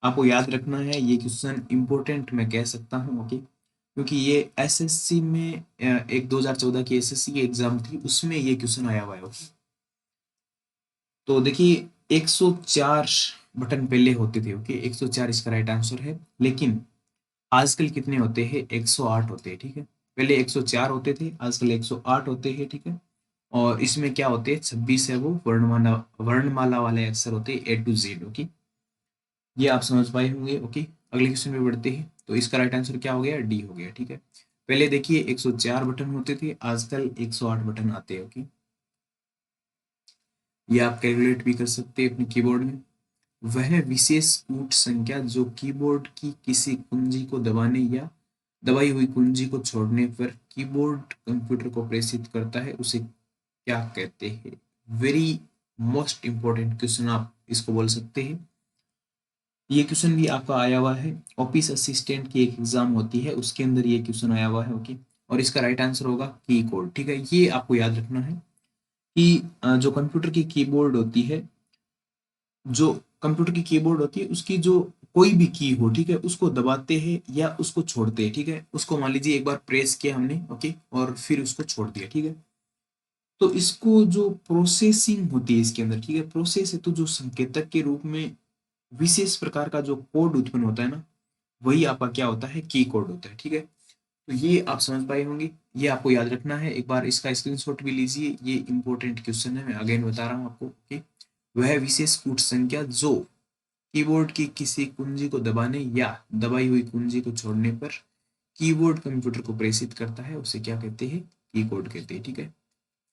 आपको याद रखना है, ये क्वेश्चन इंपॉर्टेंट मैं कह सकता हूँ। ओके, क्योंकि ये एसएससी में एक 2014 की एसएससी की एग्जाम थी, उसमें ये क्वेश्चन आया हुआ है। ओके, तो देखिए 104 बटन पहले होते थे। ओके, 104 इसका राइट आंसर है, लेकिन आजकल कितने होते हैं? 108 होते हैं। ठीक है, पहले 104 होते थे, आजकल 108 होते हैं। ठीक है, और इसमें क्या होते हैं? 26 है वो वर्णमाला वाले अक्षर होते हैं, A to Z। ओके, ये आप समझ पाए होंगे। ओके, अगले क्वेश्चन में बढ़ते हैं। तो इसका राइट आंसर क्या हो गया? डी हो गया। ठीक है, पहले देखिए 104 बटन होते थे, आजकल 108 बटन आते हैं। ओके, ये आप कैलकुलेट भी कर सकते हैं अपने कीबोर्ड में। वह विशेष कूट संख्या जो कीबोर्ड की किसी कुंजी को दबाने या दबाई हुई कुंजी को छोड़ने पर कीबोर्ड कंप्यूटर को प्रेषित करता है, उसे क्या कहते हैं? वेरी मोस्ट इंपॉर्टेंट क्वेश्चन आप इसको बोल सकते हैं। ये क्वेश्चन भी आपका आया हुआ है, ऑफिस असिस्टेंट की एक एग्जाम होती है, उसके अंदर ये क्वेश्चन आया हुआ है। ओके, और इसका राइट आंसर होगा की कोड। ठीक है, ये आपको याद रखना है कि जो कंप्यूटर की कीबोर्ड होती है, जो कंप्यूटर की कीबोर्ड होती है, उसकी जो कोई भी की हो, ठीक है, उसको दबाते हैं या उसको छोड़ते हैं। ठीक है, उसको मान लीजिए एक बार प्रेस किया हमने। ओके, और फिर उसको छोड़ दिया। ठीक है, तो इसको जो प्रोसेसिंग होती है इसके अंदर, ठीक है, प्रोसेस है, तो जो संकेतक के रूप में विशेष प्रकार का जो कोड उत्पन्न होता है ना, वही आपका क्या होता है? की कोड होता है। ठीक है, तो ये आप समझ पाए होंगे, ये आपको याद रखना है। एक बार इसका स्क्रीनशॉट भी लीजिए, ये इंपॉर्टेंट क्वेश्चन है, मैं अगेन बता रहा हूँ आपको। ओके, वह विशेष कूट संख्या जो कीबोर्ड की किसी कुंजी को दबाने या दबाई हुई कुंजी को छोड़ने पर कीबोर्ड कंप्यूटर को प्रेषित करता है, उसे क्या कहते हैं? की कोड कहते हैं। ठीक है,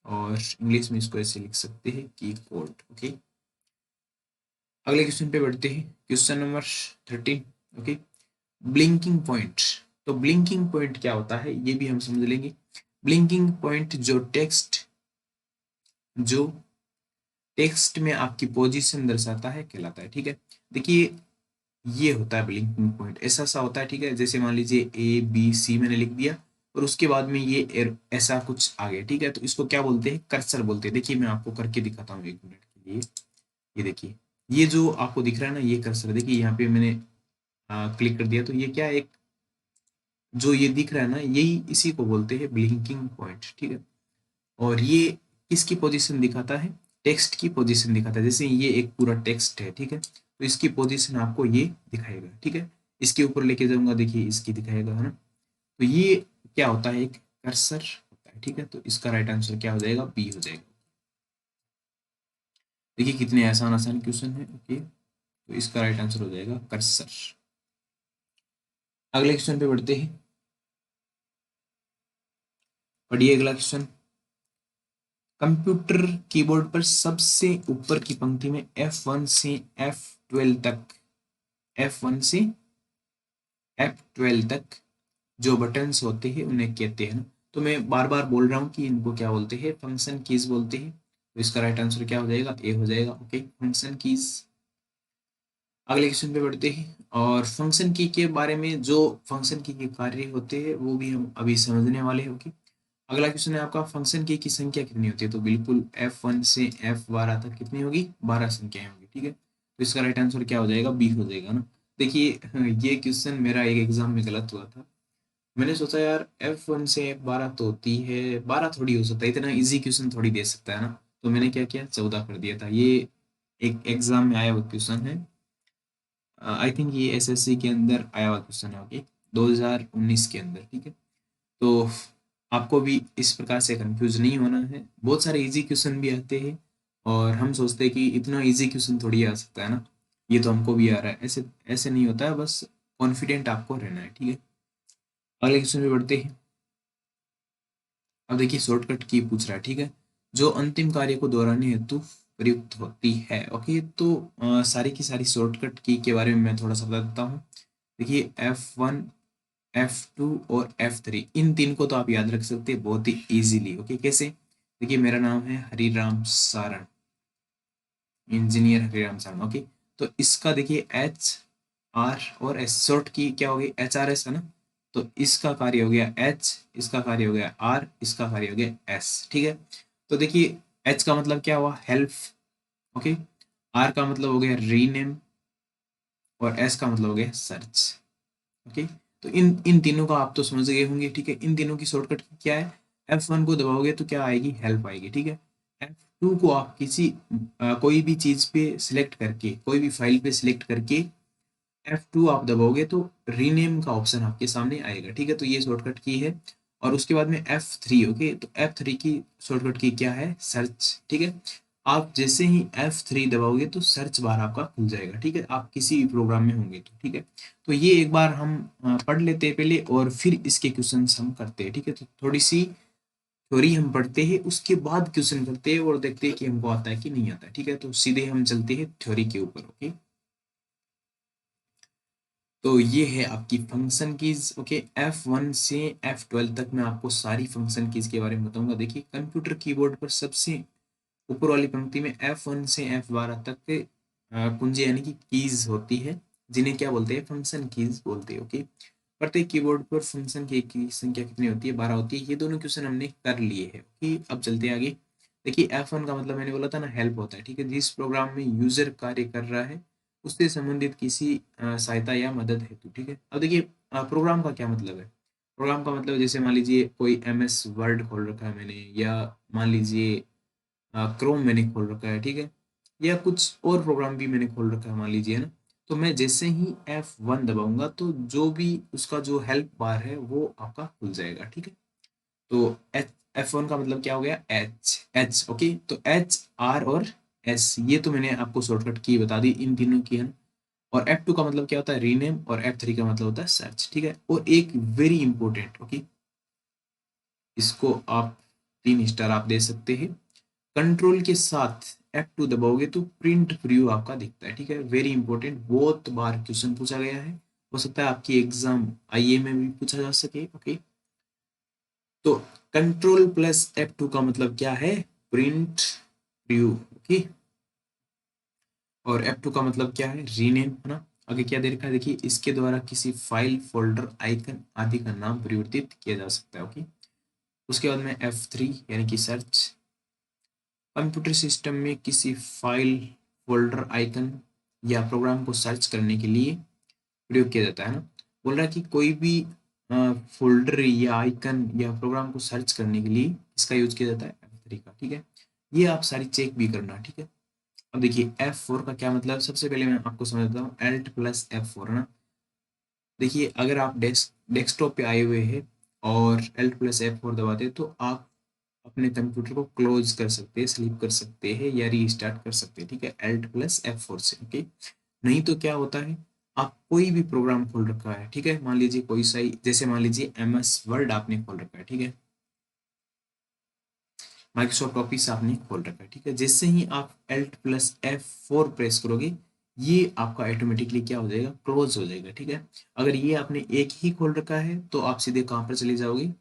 और इंग्लिश में इसको ऐसे लिख सकते हैं, की कोड। ओके, अगले क्वेश्चन पे बढ़ते हैं। Question number 13। Okay, blinking point. तो ब्लिंकिंग पॉइंट क्या होता है ये भी हम समझ लेंगे। ब्लिंकिंग पॉइंट जो टेक्स्ट में आपकी पोजीशन दर्शाता है कहलाता है। ठीक है, देखिए ये होता है ब्लिंकिंग पॉइंट, ऐसा सा होता है। ठीक है, जैसे मान लीजिए A B C मैंने लिख दिया, और उसके बाद में ये ऐसा कुछ आ गया। ठीक है, तो इसको क्या बोलते हैं? कर्सर बोलते हैं। देखिए मैं आपको करके दिखाता हूँ 1 मिनट के लिए। ये देखिए, ये जो आपको दिख रहा है ना, ये कर्सर, देखिए यहाँ पे मैंने क्लिक कर दिया, तो ये क्या, एक जो ये दिख रहा है ना, यही इसी को बोलते हैं ब्लिंकिंग पॉइंट। ठीक है, और ये किसकी पोजीशन दिखाता है? टेक्स्ट की पोजीशन दिखाता है। जैसे ये एक पूरा टेक्स्ट है। ठीक है, तो इसकी पोजीशन आपको ये दिखाएगा। ठीक है, इसके ऊपर लेके जाऊंगा, देखिए इसकी दिखाएगा, है ना। तो ये क्या होता है? एक कर्सर होता है। ठीक है, तो इसका राइट आंसर क्या हो जाएगा? बी हो जाएगा। देखिए कितने आसान आसान क्वेश्चन है। ओके, तो इसका राइट आंसर हो जाएगा कर्सर। अगले क्वेश्चन पे बढ़ते हैं। पढ़िए अगला क्वेश्चन। कंप्यूटर कीबोर्ड पर सबसे ऊपर की पंक्ति में F1 से F12 तक, F1 से F12 तक जो बटन्स होते हैं उन्हें कहते हैं ना। तो मैं बार बार बोल रहा हूँ कि इनको क्या बोलते हैं, फंक्शन कीज बोलते हैं। तो इसका राइट आंसर क्या हो जाएगा, ए हो जाएगा। Okay, function keys. अगले क्वेश्चन पे बढ़ते हैं, और फंक्शन की के बारे में, जो फंक्शन की के कार्य होते हैं वो भी हम अभी समझने वाले हैं। ओके, अगला क्वेश्चन है आपका, फंक्शन की संख्या कितनी होती है। तो बिल्कुल F1 से F12 तक कितनी होगी, 12 संख्याएं होंगी। ठीक है, तो इसका राइट आंसर क्या हो जाएगा, बी हो जाएगा ना। देखिए ये क्वेश्चन मेरा एक एग्जाम में गलत हुआ था। मैंने सोचा यार F1 से F12 तो होती है, 12 थोड़ी हो सकता है, इतना इजी क्वेश्चन थोड़ी दे सकता है ना। तो मैंने क्या किया, 14 कर दिया था। ये एक एग्जाम में आया हुआ क्वेश्चन है। आई थिंक ये एसएससी के अंदर आया हुआ क्वेश्चन है। ओके, 2019 के अंदर। ठीक है, तो आपको भी इस प्रकार से कंफ्यूज नहीं होना है। बहुत सारे इजी क्वेश्चन भी आते हैं, और हम सोचते हैं कि इतना इजी क्वेश्चन थोड़ी आ सकता है ना, ये तो हमको भी आ रहा है। ऐसे ऐसे नहीं होता है, बस कॉन्फिडेंट आपको रहना है। ठीक है, अगले क्वेश्चन पे बढ़ते हैं। अब देखिए शॉर्टकट की पूछ रहा है। ठीक है, जो अंतिम कार्य को दोहराने हेतु प्रयुक्त होती है। ओके, तो सारी की सारी शॉर्टकट की के बारे में मैं थोड़ा सा बता देता हूँ। देखिए F1, F2 और F3, इन तीन को तो आप याद रख सकते हैं बहुत ही इजीली। ओके, कैसे, देखिए मेरा नाम है हरिराम सारण, इंजीनियर हरिराम सारण। ओके, तो इसका देखिए HR और S, शॉर्ट की क्या हो गई, HRS है ना। तो इसका कार्य हो गया H, इसका कार्य हो गया R, इसका कार्य हो गया S। ठीक है, तो देखिए H का मतलब क्या हुआ, हेल्प। ओके, R का मतलब हो गया रीनेम, और S का मतलब हो गया सर्च। ओके, तो इन इन तीनों का आप तो समझ गए होंगे। ठीक है, इन तीनों की शॉर्टकट क्या है, F1 को दबाओगे तो क्या आएगी, हेल्प आएगी। ठीक है, F2 को आप किसी कोई भी चीज पे सिलेक्ट करके, कोई भी फाइल पे सिलेक्ट करके F2 आप दबाओगे तो रीनेम का ऑप्शन आपके सामने आएगा। ठीक है, तो ये शॉर्टकट की है। और उसके बाद में F3। ओके, तो F3 की शॉर्टकट की क्या है, सर्च। ठीक है, आप जैसे ही F3 दबाओगे तो सर्च बार आपका खुल जाएगा। ठीक है, आप किसी भी प्रोग्राम में होंगे तो। ठीक है, तो ये एक बार हम पढ़ लेते हैं पहले, और फिर इसके क्वेश्चन हम करते हैं। ठीक है, तो थोड़ी सी थ्योरी हम पढ़ते हैं, उसके बाद क्वेश्चन करते हैं और देखते हैं कि हमको आता है कि नहीं आता है। ठीक है, तो सीधे हम चलते हैं थ्योरी के ऊपर। ओके, तो ये है आपकी फंक्शन कीज। ओके, F1 से F12 तक मैं आपको सारी फंक्शन कीज के बारे में बताऊंगा। देखिए कंप्यूटर कीबोर्ड पर सबसे ऊपर वाली पंक्ति में F1 से F12 तक के कुंजी यानी कि कीज होती है, जिन्हें क्या बोलते हैं, फंक्शन कीज बोलते हैं। ओके, प्रत्येक कीबोर्ड पर फंक्शन की संख्या कितनी होती है, 12 होती है। ये दोनों क्वेश्चन हमने कर लिए हैं। ओके, अब चलते हैं आगे। देखिए F1 का मतलब मैंने बोला था ना, हेल्प होता है। ठीक है, जिस प्रोग्राम में यूजर कार्य कर रहा है उससे संबंधित किसी सहायता या मदद हेतु। ठीक है, अब देखिए प्रोग्राम का क्या मतलब है। प्रोग्राम का मतलब जैसे मान लीजिए कोई MS वर्ड खोल रखा है मैंने, या मान लीजिए क्रोम मैंने खोल रखा है। ठीक है, या कुछ और प्रोग्राम भी मैंने खोल रखा है मान लीजिए ना। तो मैं जैसे ही F1 दबाऊंगा तो जो भी उसका जो हेल्प बार है वो आपका खुल जाएगा। ठीक है, तो F1 का मतलब क्या हो गया, H। ओके, तो HR और S, ये तो मैंने आपको शॉर्टकट की बता दी इन तीनों की है। और F2 का मतलब क्या होता है, रीनेम, और F3 का मतलब होता है सर्च। ठीक है, और एक वेरी इंपॉर्टेंट, ओके, इसको आप 3 स्टार आप दे सकते हैं, कंट्रोल के साथ F2 दबाओगे तो प्रिंट प्रीव्यू आपका दिखता है। ठीक है, वेरी इंपॉर्टेंट, बहुत बार क्वेश्चन पूछा गया है, हो सकता है आपकी एग्जाम आईए में भी पूछा जा सके। ओके, तो कंट्रोल प्लस F2 का मतलब क्या है, प्रिंट प्रीव्यू। ओके, और F2 का मतलब क्या है, रीनेम, है ना। आगे क्या दे रखा है, देखिए इसके द्वारा किसी फाइल, फोल्डर, आइकन आदि का नाम परिवर्तित किया जा सकता है। ओके, उसके बाद में F3 यानी कि सर्च, कंप्यूटर सिस्टम में किसी फाइल, फोल्डर, आइकन या प्रोग्राम को सर्च करने के लिए प्रयोग किया जाता है ना। बोल रहा है कि कोई भी फोल्डर या आइकन या प्रोग्राम को सर्च करने के लिए इसका यूज किया जाता है, F3 का। ठीक है, ये आप सारी चेक भी करना। ठीक है, अब देखिए F4 का क्या मतलब, सबसे पहले मैं आपको समझता हूँ, Alt प्लस F4 ना। देखिए अगर आप डेस्कटॉप पे आए हुए हैं और Alt प्लस F4 दबाते हैं तो आप अपने कंप्यूटर को क्लोज कर सकते हैं, स्लीप कर सकते हैं, या रीस्टार्ट कर सकते हैं। ठीक है, Alt प्लस F4 से। ओके, नहीं तो क्या होता है, आप कोई भी प्रोग्राम खोल रखा है, ठीक है, मान लीजिए कोई सा ही, जैसे मान लीजिए MS वर्ड आपने खोल रखा है। ठीक है, माइक्रोसॉफ्ट ऑफिस आपने खोल रखा है। ठीक है, जैसे ही आप Alt प्लस F4 प्रेस करोगे, ये आपका ऑटोमेटिकली क्या हो जाएगा, क्लोज हो जाएगा। ठीक है, अगर ये आपने एक ही खोल रखा है तो आप सीधे कहाँ पर चले जाओगे,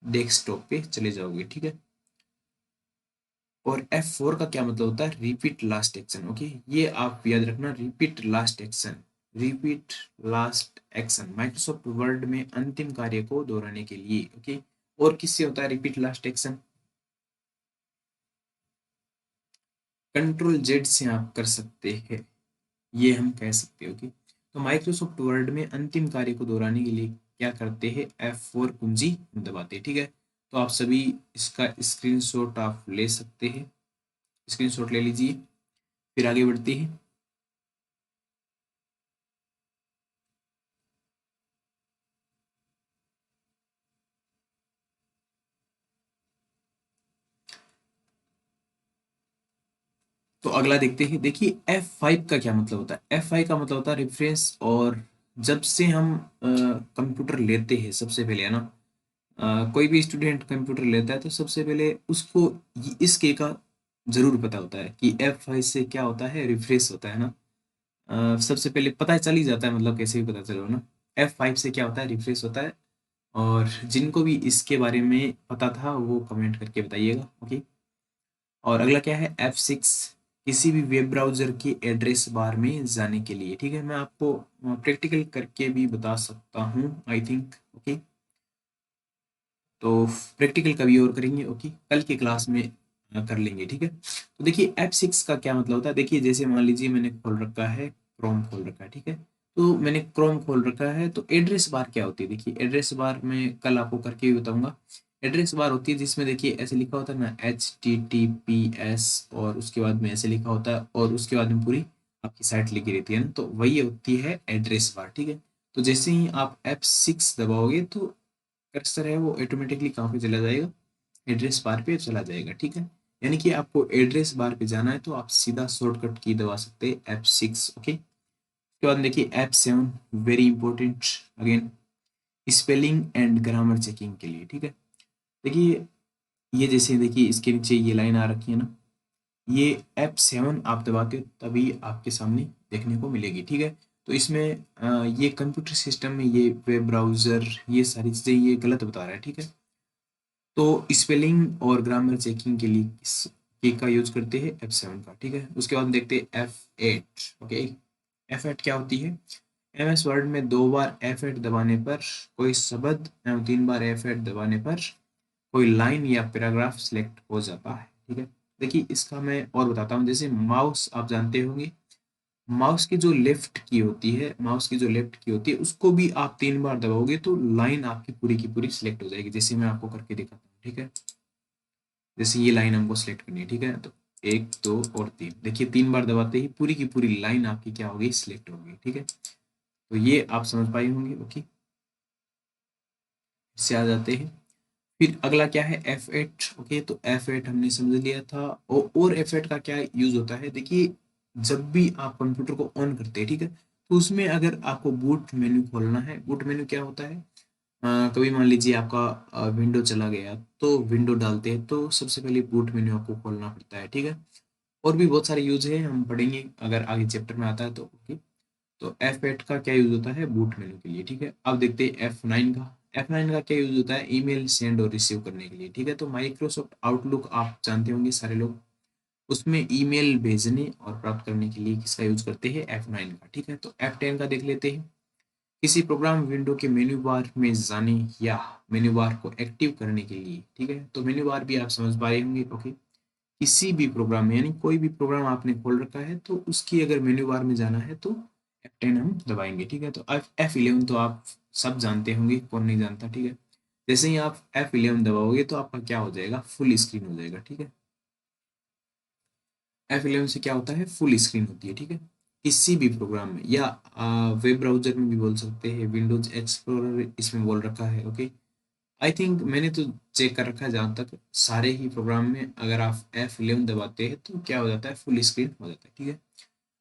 डेस्कटॉप पे चले जाओगे। ठीक है, और F4 का क्या मतलब होता है, रिपीट लास्ट एक्शन। ओके, ये आप याद रखना, repeat last action, repeat last action Microsoft word में अंतिम कार्य को दोहराने के लिए। ओके, और किससे होता है repeat last action, control Z से आप कर सकते हैं, ये हम कह सकते हैं। ओके, तो माइक्रोसॉफ्ट वर्ड में अंतिम कार्य को दोहराने के लिए क्या करते हैं, F4 कुंजी दबाते हैं। ठीक है, तो आप सभी इसका स्क्रीनशॉट आप ले सकते हैं, स्क्रीनशॉट ले लीजिए, फिर आगे बढ़ते हैं। तो अगला देखते हैं। देखिए F5 का क्या मतलब होता है, F5 का मतलब होता है रेफरेंस। और जब से हम कंप्यूटर लेते हैं सबसे पहले, है ना, कोई भी स्टूडेंट कंप्यूटर लेता है तो सबसे पहले उसको इस के का जरूर पता होता है कि F5 से क्या होता है, रिफ्रेश होता है ना। सबसे पहले पता चल ही जाता है, मतलब कैसे भी पता चलो ना, F5 से क्या होता है, रिफ्रेश होता है। और जिनको भी इसके बारे में पता था वो कमेंट करके बताइएगा। ओके, और अगला क्या है, F6, किसी भी वेब ब्राउज़र की एड्रेस बार में जाने के लिए। ठीक है, मैं आपको प्रैक्टिकल करके भी बता सकता हूँ आई थिंक। ओके, तो प्रैक्टिकल कभी और करेंगे। ओके, कल की क्लास में कर लेंगे। ठीक है, तो देखिए F6 का क्या मतलब होता है। देखिए जैसे मान लीजिए मैंने खोल रखा है, क्रोम खोल रखा है। ठीक है, तो मैंने क्रोम खोल रखा है, तो एड्रेस बार क्या होती है, देखिए एड्रेस बार में कल आपको करके भी बताऊंगा। एड्रेस बार होती है जिसमें देखिए ऐसे लिखा होता है ना, HTTPS, और उसके बाद में ऐसे लिखा होता है, और उसके बाद में पूरी आपकी साइट लिखी रहती है ना, तो वही होती है एड्रेस बार। ठीक है, तो जैसे ही आप F6 दबाओगे तो कर्सर है वो ऑटोमेटिकली कहाँ पे चला जाएगा, एड्रेस बार पे चला जाएगा। ठीक है, यानी कि आपको एड्रेस बार पे जाना है तो आप सीधा शॉर्टकट की दबा सकते हैं F6। ओके, उसके बाद देखिए F7, very important again, spelling and grammar checking के लिए। ठीक है, देखिए ये जैसे देखिए इसके नीचे ये लाइन आ रखी है ना, ये F7 आप दबाते हो तभी आपके सामने देखने को मिलेगी। ठीक है, तो इसमें ये कंप्यूटर सिस्टम में ये वेब ब्राउज़र ये सारी चीज़ें ये गलत बता रहा है। ठीक है, तो स्पेलिंग और ग्रामर चेकिंग के लिए इस की का यूज करते हैं F7 का। ठीक है, उसके बाद देखते हैं F8। ओके, F8 क्या होती है, MS वर्ड में 2 बार F8 दबाने पर कोई शब्द एवं 3 बार F8 दबाने पर कोई लाइन या पैराग्राफ सिलेक्ट हो जाता है। ठीक है, देखिए इसका मैं और बताता हूँ। जैसे माउस आप जानते होंगे, माउस की जो लेफ्ट की होती है, माउस की जो लेफ्ट की होती है उसको भी आप 3 बार दबाओगे तो लाइन आपकी पूरी की पूरी सिलेक्ट हो जाएगी। जैसे मैं आपको करके दिखाता हूँ। ठीक है, जैसे ये लाइन हमको सिलेक्ट करनी है। ठीक है, तो 1 2 और 3, देखिए 3 बार दबाते ही पूरी की पूरी लाइन आपकी क्या होगी, सिलेक्ट होगी। ठीक है, तो ये आप समझ पाए होंगे। ओके, इससे आ जाते हैं। फिर अगला क्या है, F8। ओके, तो F8 हमने समझ लिया था। और F8 का क्या यूज होता है, देखिए जब भी आप कंप्यूटर को ऑन करते हैं, ठीक है, तो उसमें अगर आपको बूट मेन्यू खोलना है, बूट मेन्यू क्या होता है, कभी मान लीजिए आपका विंडो चला गया, तो विंडो डालते हैं तो सबसे पहले बूट मेन्यू आपको खोलना पड़ता है। ठीक है, और भी बहुत सारे यूज है, हम पढ़ेंगे अगर आगे चैप्टर में आता है तो। ओके, तो F8 का क्या यूज होता है, बूट मेन्यू के लिए। ठीक है, अब देखते हैं F9 का। F9 का क्या यूज होता है, ईमेल सेंड और रिसीव करने के लिए। ठीक है, तो माइक्रोसॉफ्ट आउटलुक आप जानते होंगे सारे लोग, उसमें ईमेल भेजने और प्राप्त करने के लिए किसका यूज करते हैं, F9 का। ठीक है, तो F10 का देख लेते हैं। किसी प्रोग्राम विंडो के मेन्यू बार में जाने या मेन्यू बार को एक्टिव करने के लिए। ठीक है, तो मेन्यू बार भी आप समझ पाए होंगे। ओके, किसी भी प्रोग्राम में, यानी कोई भी प्रोग्राम आपने खोल रखा है तो उसकी अगर मेन्यू बार में जाना है तो F10 हम दबाएंगे। ठीक है, तो F11 तो आप सब जानते होंगे, कौन नहीं जानता। ठीक है, जैसे ही आप F11 दबाओगे तो आपका क्या हो जाएगा, फुल स्क्रीन हो जाएगा। ठीक है, F11 से क्या होता है, फुल स्क्रीन होती है। ठीक है, किसी भी प्रोग्राम में या वेब ब्राउजर में भी बोल सकते हैं, विंडोज एक्सप्लोरर इसमें बोल रखा है। ओके, आई थिंक मैंने तो चेक कर रखा है, जहाँ तक सारे ही प्रोग्राम में अगर आप F11 दबाते हैं तो क्या हो जाता है, फुल स्क्रीन हो जाता है। ठीक है,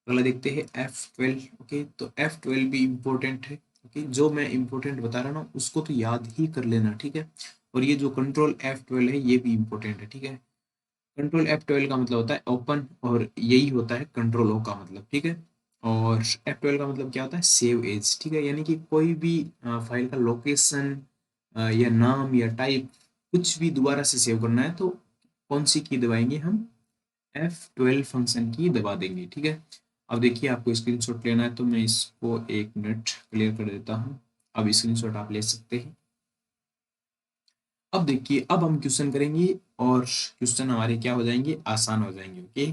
अगला देखते हैं F12। ओके, तो F12 भी इम्पोर्टेंट है। ओके, जो मैं इम्पोर्टेंट बता रहा हूँ उसको तो याद ही कर लेना। ठीक है, और ये जो कंट्रोल F12 है ये भी इम्पोर्टेंट है। ठीक है, कंट्रोल F12 का मतलब होता है ओपन, और यही होता है कंट्रोल O का मतलब, ठीक है। और F12 का मतलब क्या होता है, सेव एज, ठीक है। यानी कि कोई भी फाइल का लोकेशन या नाम या टाइप कुछ भी दोबारा से सेव करना है तो कौन सी की दबाएंगे हम, F12 फंक्शन की दबा देंगे, ठीक है। अब देखिए आपको स्क्रीनशॉट लेना है तो मैं इसको 1 मिनट क्लियर कर देता हूँ। अब स्क्रीनशॉट आप ले सकते हैं। अब देखिए, अब हम क्वेश्चन करेंगे और क्वेश्चन हमारे क्या हो जाएंगे, आसान हो जाएंगे, ओके।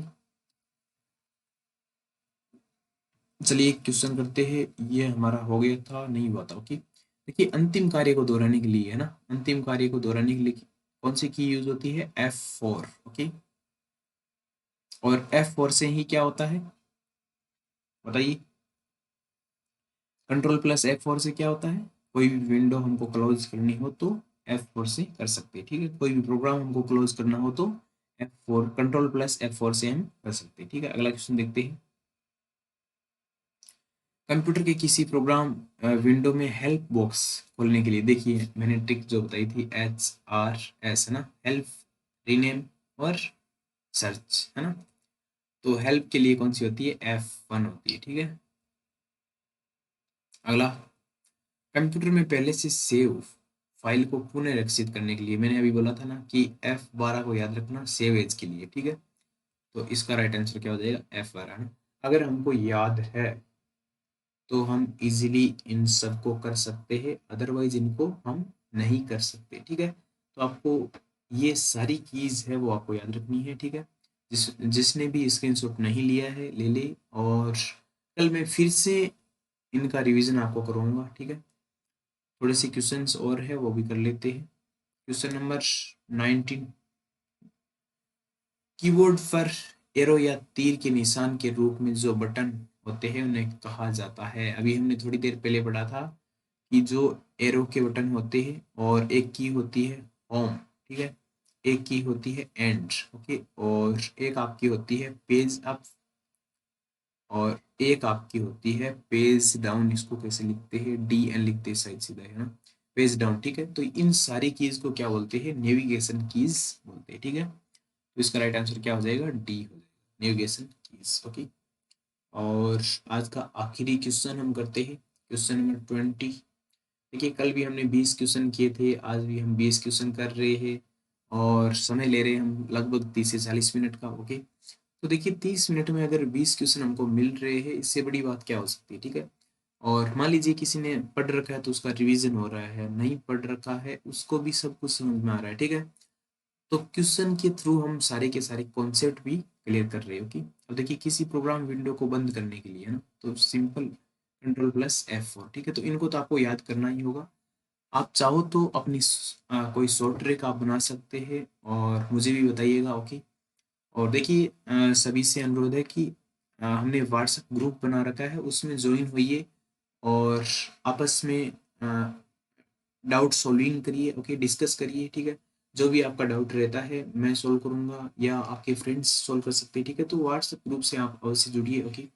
चलिए क्वेश्चन करते हैं। ये हमारा हो गया था, नहीं हुआ था, ओके। देखिए अंतिम कार्य को दोहराने के लिए, है ना, अंतिम कार्य को दोहराने के लिए कौन सी की यूज होती है, F4, ओके। और F4 से ही क्या होता है, बताइए। कंट्रोल+F4 से क्या होता है, कोई भी विंडो हमको क्लोज करनी हो तो F4 से कर सकते हैं, ठीक है। कोई भी प्रोग्राम हमको क्लोज करना हो तो F4, कंट्रोल+F4 से हम कर सकते हैं, ठीक है। अगला क्वेश्चन देखते हैं। कंप्यूटर के किसी प्रोग्राम विंडो में हेल्प बॉक्स खोलने के लिए, देखिए मैंने ट्रिक जो बताई थी, HRS, है ना, हेल्प, रीनेम और सर्च, है ना। तो हेल्प के लिए कौन सी होती है, F1 होती है, ठीक है। अगला, कंप्यूटर में पहले से सेव फाइल को पुनः करने के लिए, मैंने अभी बोला था ना कि F12 को याद रखना सेव एज के लिए, ठीक है। तो इसका राइट आंसर क्या हो जाएगा, F12, है ना। अगर हमको याद है तो हम इजीली इन सब को कर सकते हैं, अदरवाइज इनको हम नहीं कर सकते, ठीक है। तो आपको ये सारी कीज है वो आपको याद रखनी है, ठीक है। जिसने भी स्क्रीनशॉट नहीं लिया है ले ले, और कल मैं फिर से इनका रिवीजन आपको करवाऊंगा, ठीक है। थोड़े से क्वेश्चंस और है वो भी कर लेते हैं। क्वेश्चन नंबर 19, कीबोर्ड पर एरो या तीर के निशान के रूप में जो बटन होते हैं उन्हें कहा जाता है, अभी हमने थोड़ी देर पहले पढ़ा था कि जो एरो के बटन होते हैं और एक की होती है होम, ठीक है, एक की होती है एंड, ओके, और एक आपकी होती है पेज अप, और एक आपकी होती है पेज डाउन। इसको कैसे लिखते हैं, DN लिखते हैं शायद, सीधा है ना, पेज डाउन, ठीक है। तो इन सारी कीज को क्या बोलते हैं, नेविगेशन कीज बोलते हैं, ठीक है। तो इसका राइट आंसर क्या हो जाएगा, D हो जाएगा, नेविगेशन कीज, ओके। और आज का आखिरी क्वेश्चन हम करते हैं, क्वेश्चन नंबर 20। देखिए कल भी हमने 20 क्वेश्चन किए थे, आज भी हम 20 क्वेश्चन कर रहे हैं, और समय ले रहे हैं हम लगभग 30 से 40 मिनट का, ओके। तो देखिए 30 मिनट में अगर 20 क्वेश्चन हमको मिल रहे हैं, इससे बड़ी बात क्या हो सकती है, ठीक है। और मान लीजिए किसी ने पढ़ रखा है तो उसका रिवीजन हो रहा है, नहीं पढ़ रखा है उसको भी सब कुछ समझ में आ रहा है, ठीक है। तो क्वेश्चन के थ्रू हम सारे के सारे कॉन्सेप्ट भी क्लियर कर रहे हो, ओके। अब देखिए किसी प्रोग्राम विंडो को बंद करने के लिए, है ना, तो सिंपल कंट्रोल+F4, ठीक है। तो इनको तो आपको याद करना ही होगा। आप चाहो तो अपनी कोई शॉर्ट ट्रिक आप बना सकते हैं और मुझे भी बताइएगा, ओके। और देखिए सभी से अनुरोध है कि हमने व्हाट्सएप ग्रुप बना रखा है, उसमें ज्वाइन होइए और आपस में डाउट सॉल्विंग करिए, ओके, डिस्कस करिए, ठीक है। जो भी आपका डाउट रहता है मैं सॉल्व करूंगा या आपके फ्रेंड्स सॉल्व कर सकते हैं, ठीक है। तो व्हाट्सएप ग्रुप से आप अवश्य जुड़िए, ओके।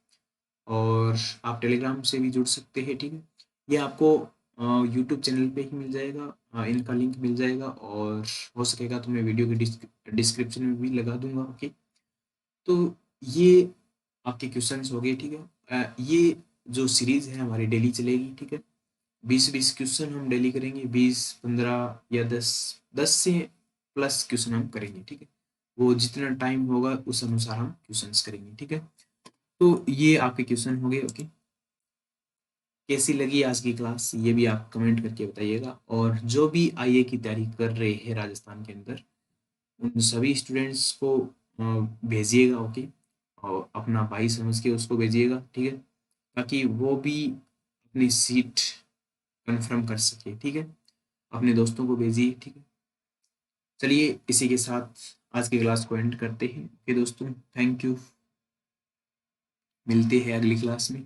और आप टेलीग्राम से भी जुड़ सकते हैं, ठीक है। ये आपको यूट्यूब चैनल पे ही मिल जाएगा, इनका लिंक मिल जाएगा, और हो सकेगा तो मैं वीडियो के डिस्क्रिप्शन में भी लगा दूंगा, ओके। तो ये आपके क्वेश्चंस हो गए, ठीक है। ये जो सीरीज है हमारी डेली चलेगी, ठीक है। 20-20 क्वेश्चन हम डेली करेंगे, 20-15 या 10 से प्लस क्वेश्चन हम करेंगे, ठीक है। वो जितना टाइम होगा उस अनुसार हम क्वेश्चंस करेंगे, ठीक है। तो ये आपके क्वेश्चन हो गए, ओके। कैसी लगी आज की क्लास ये भी आप कमेंट करके बताइएगा, और जो भी IE की तैयारी कर रहे हैं राजस्थान के अंदर उन सभी स्टूडेंट्स को भेजिएगा, ओके। और अपना भाई समझ के उसको भेजिएगा, ठीक है, ताकि वो भी अपनी सीट कंफर्म कर सके, ठीक है। अपने दोस्तों को भेजिए, ठीक है। चलिए इसी के साथ आज की क्लास को एंड करते हैं, ओके दोस्तों, थैंक यू। मिलते हैं अगली क्लास में।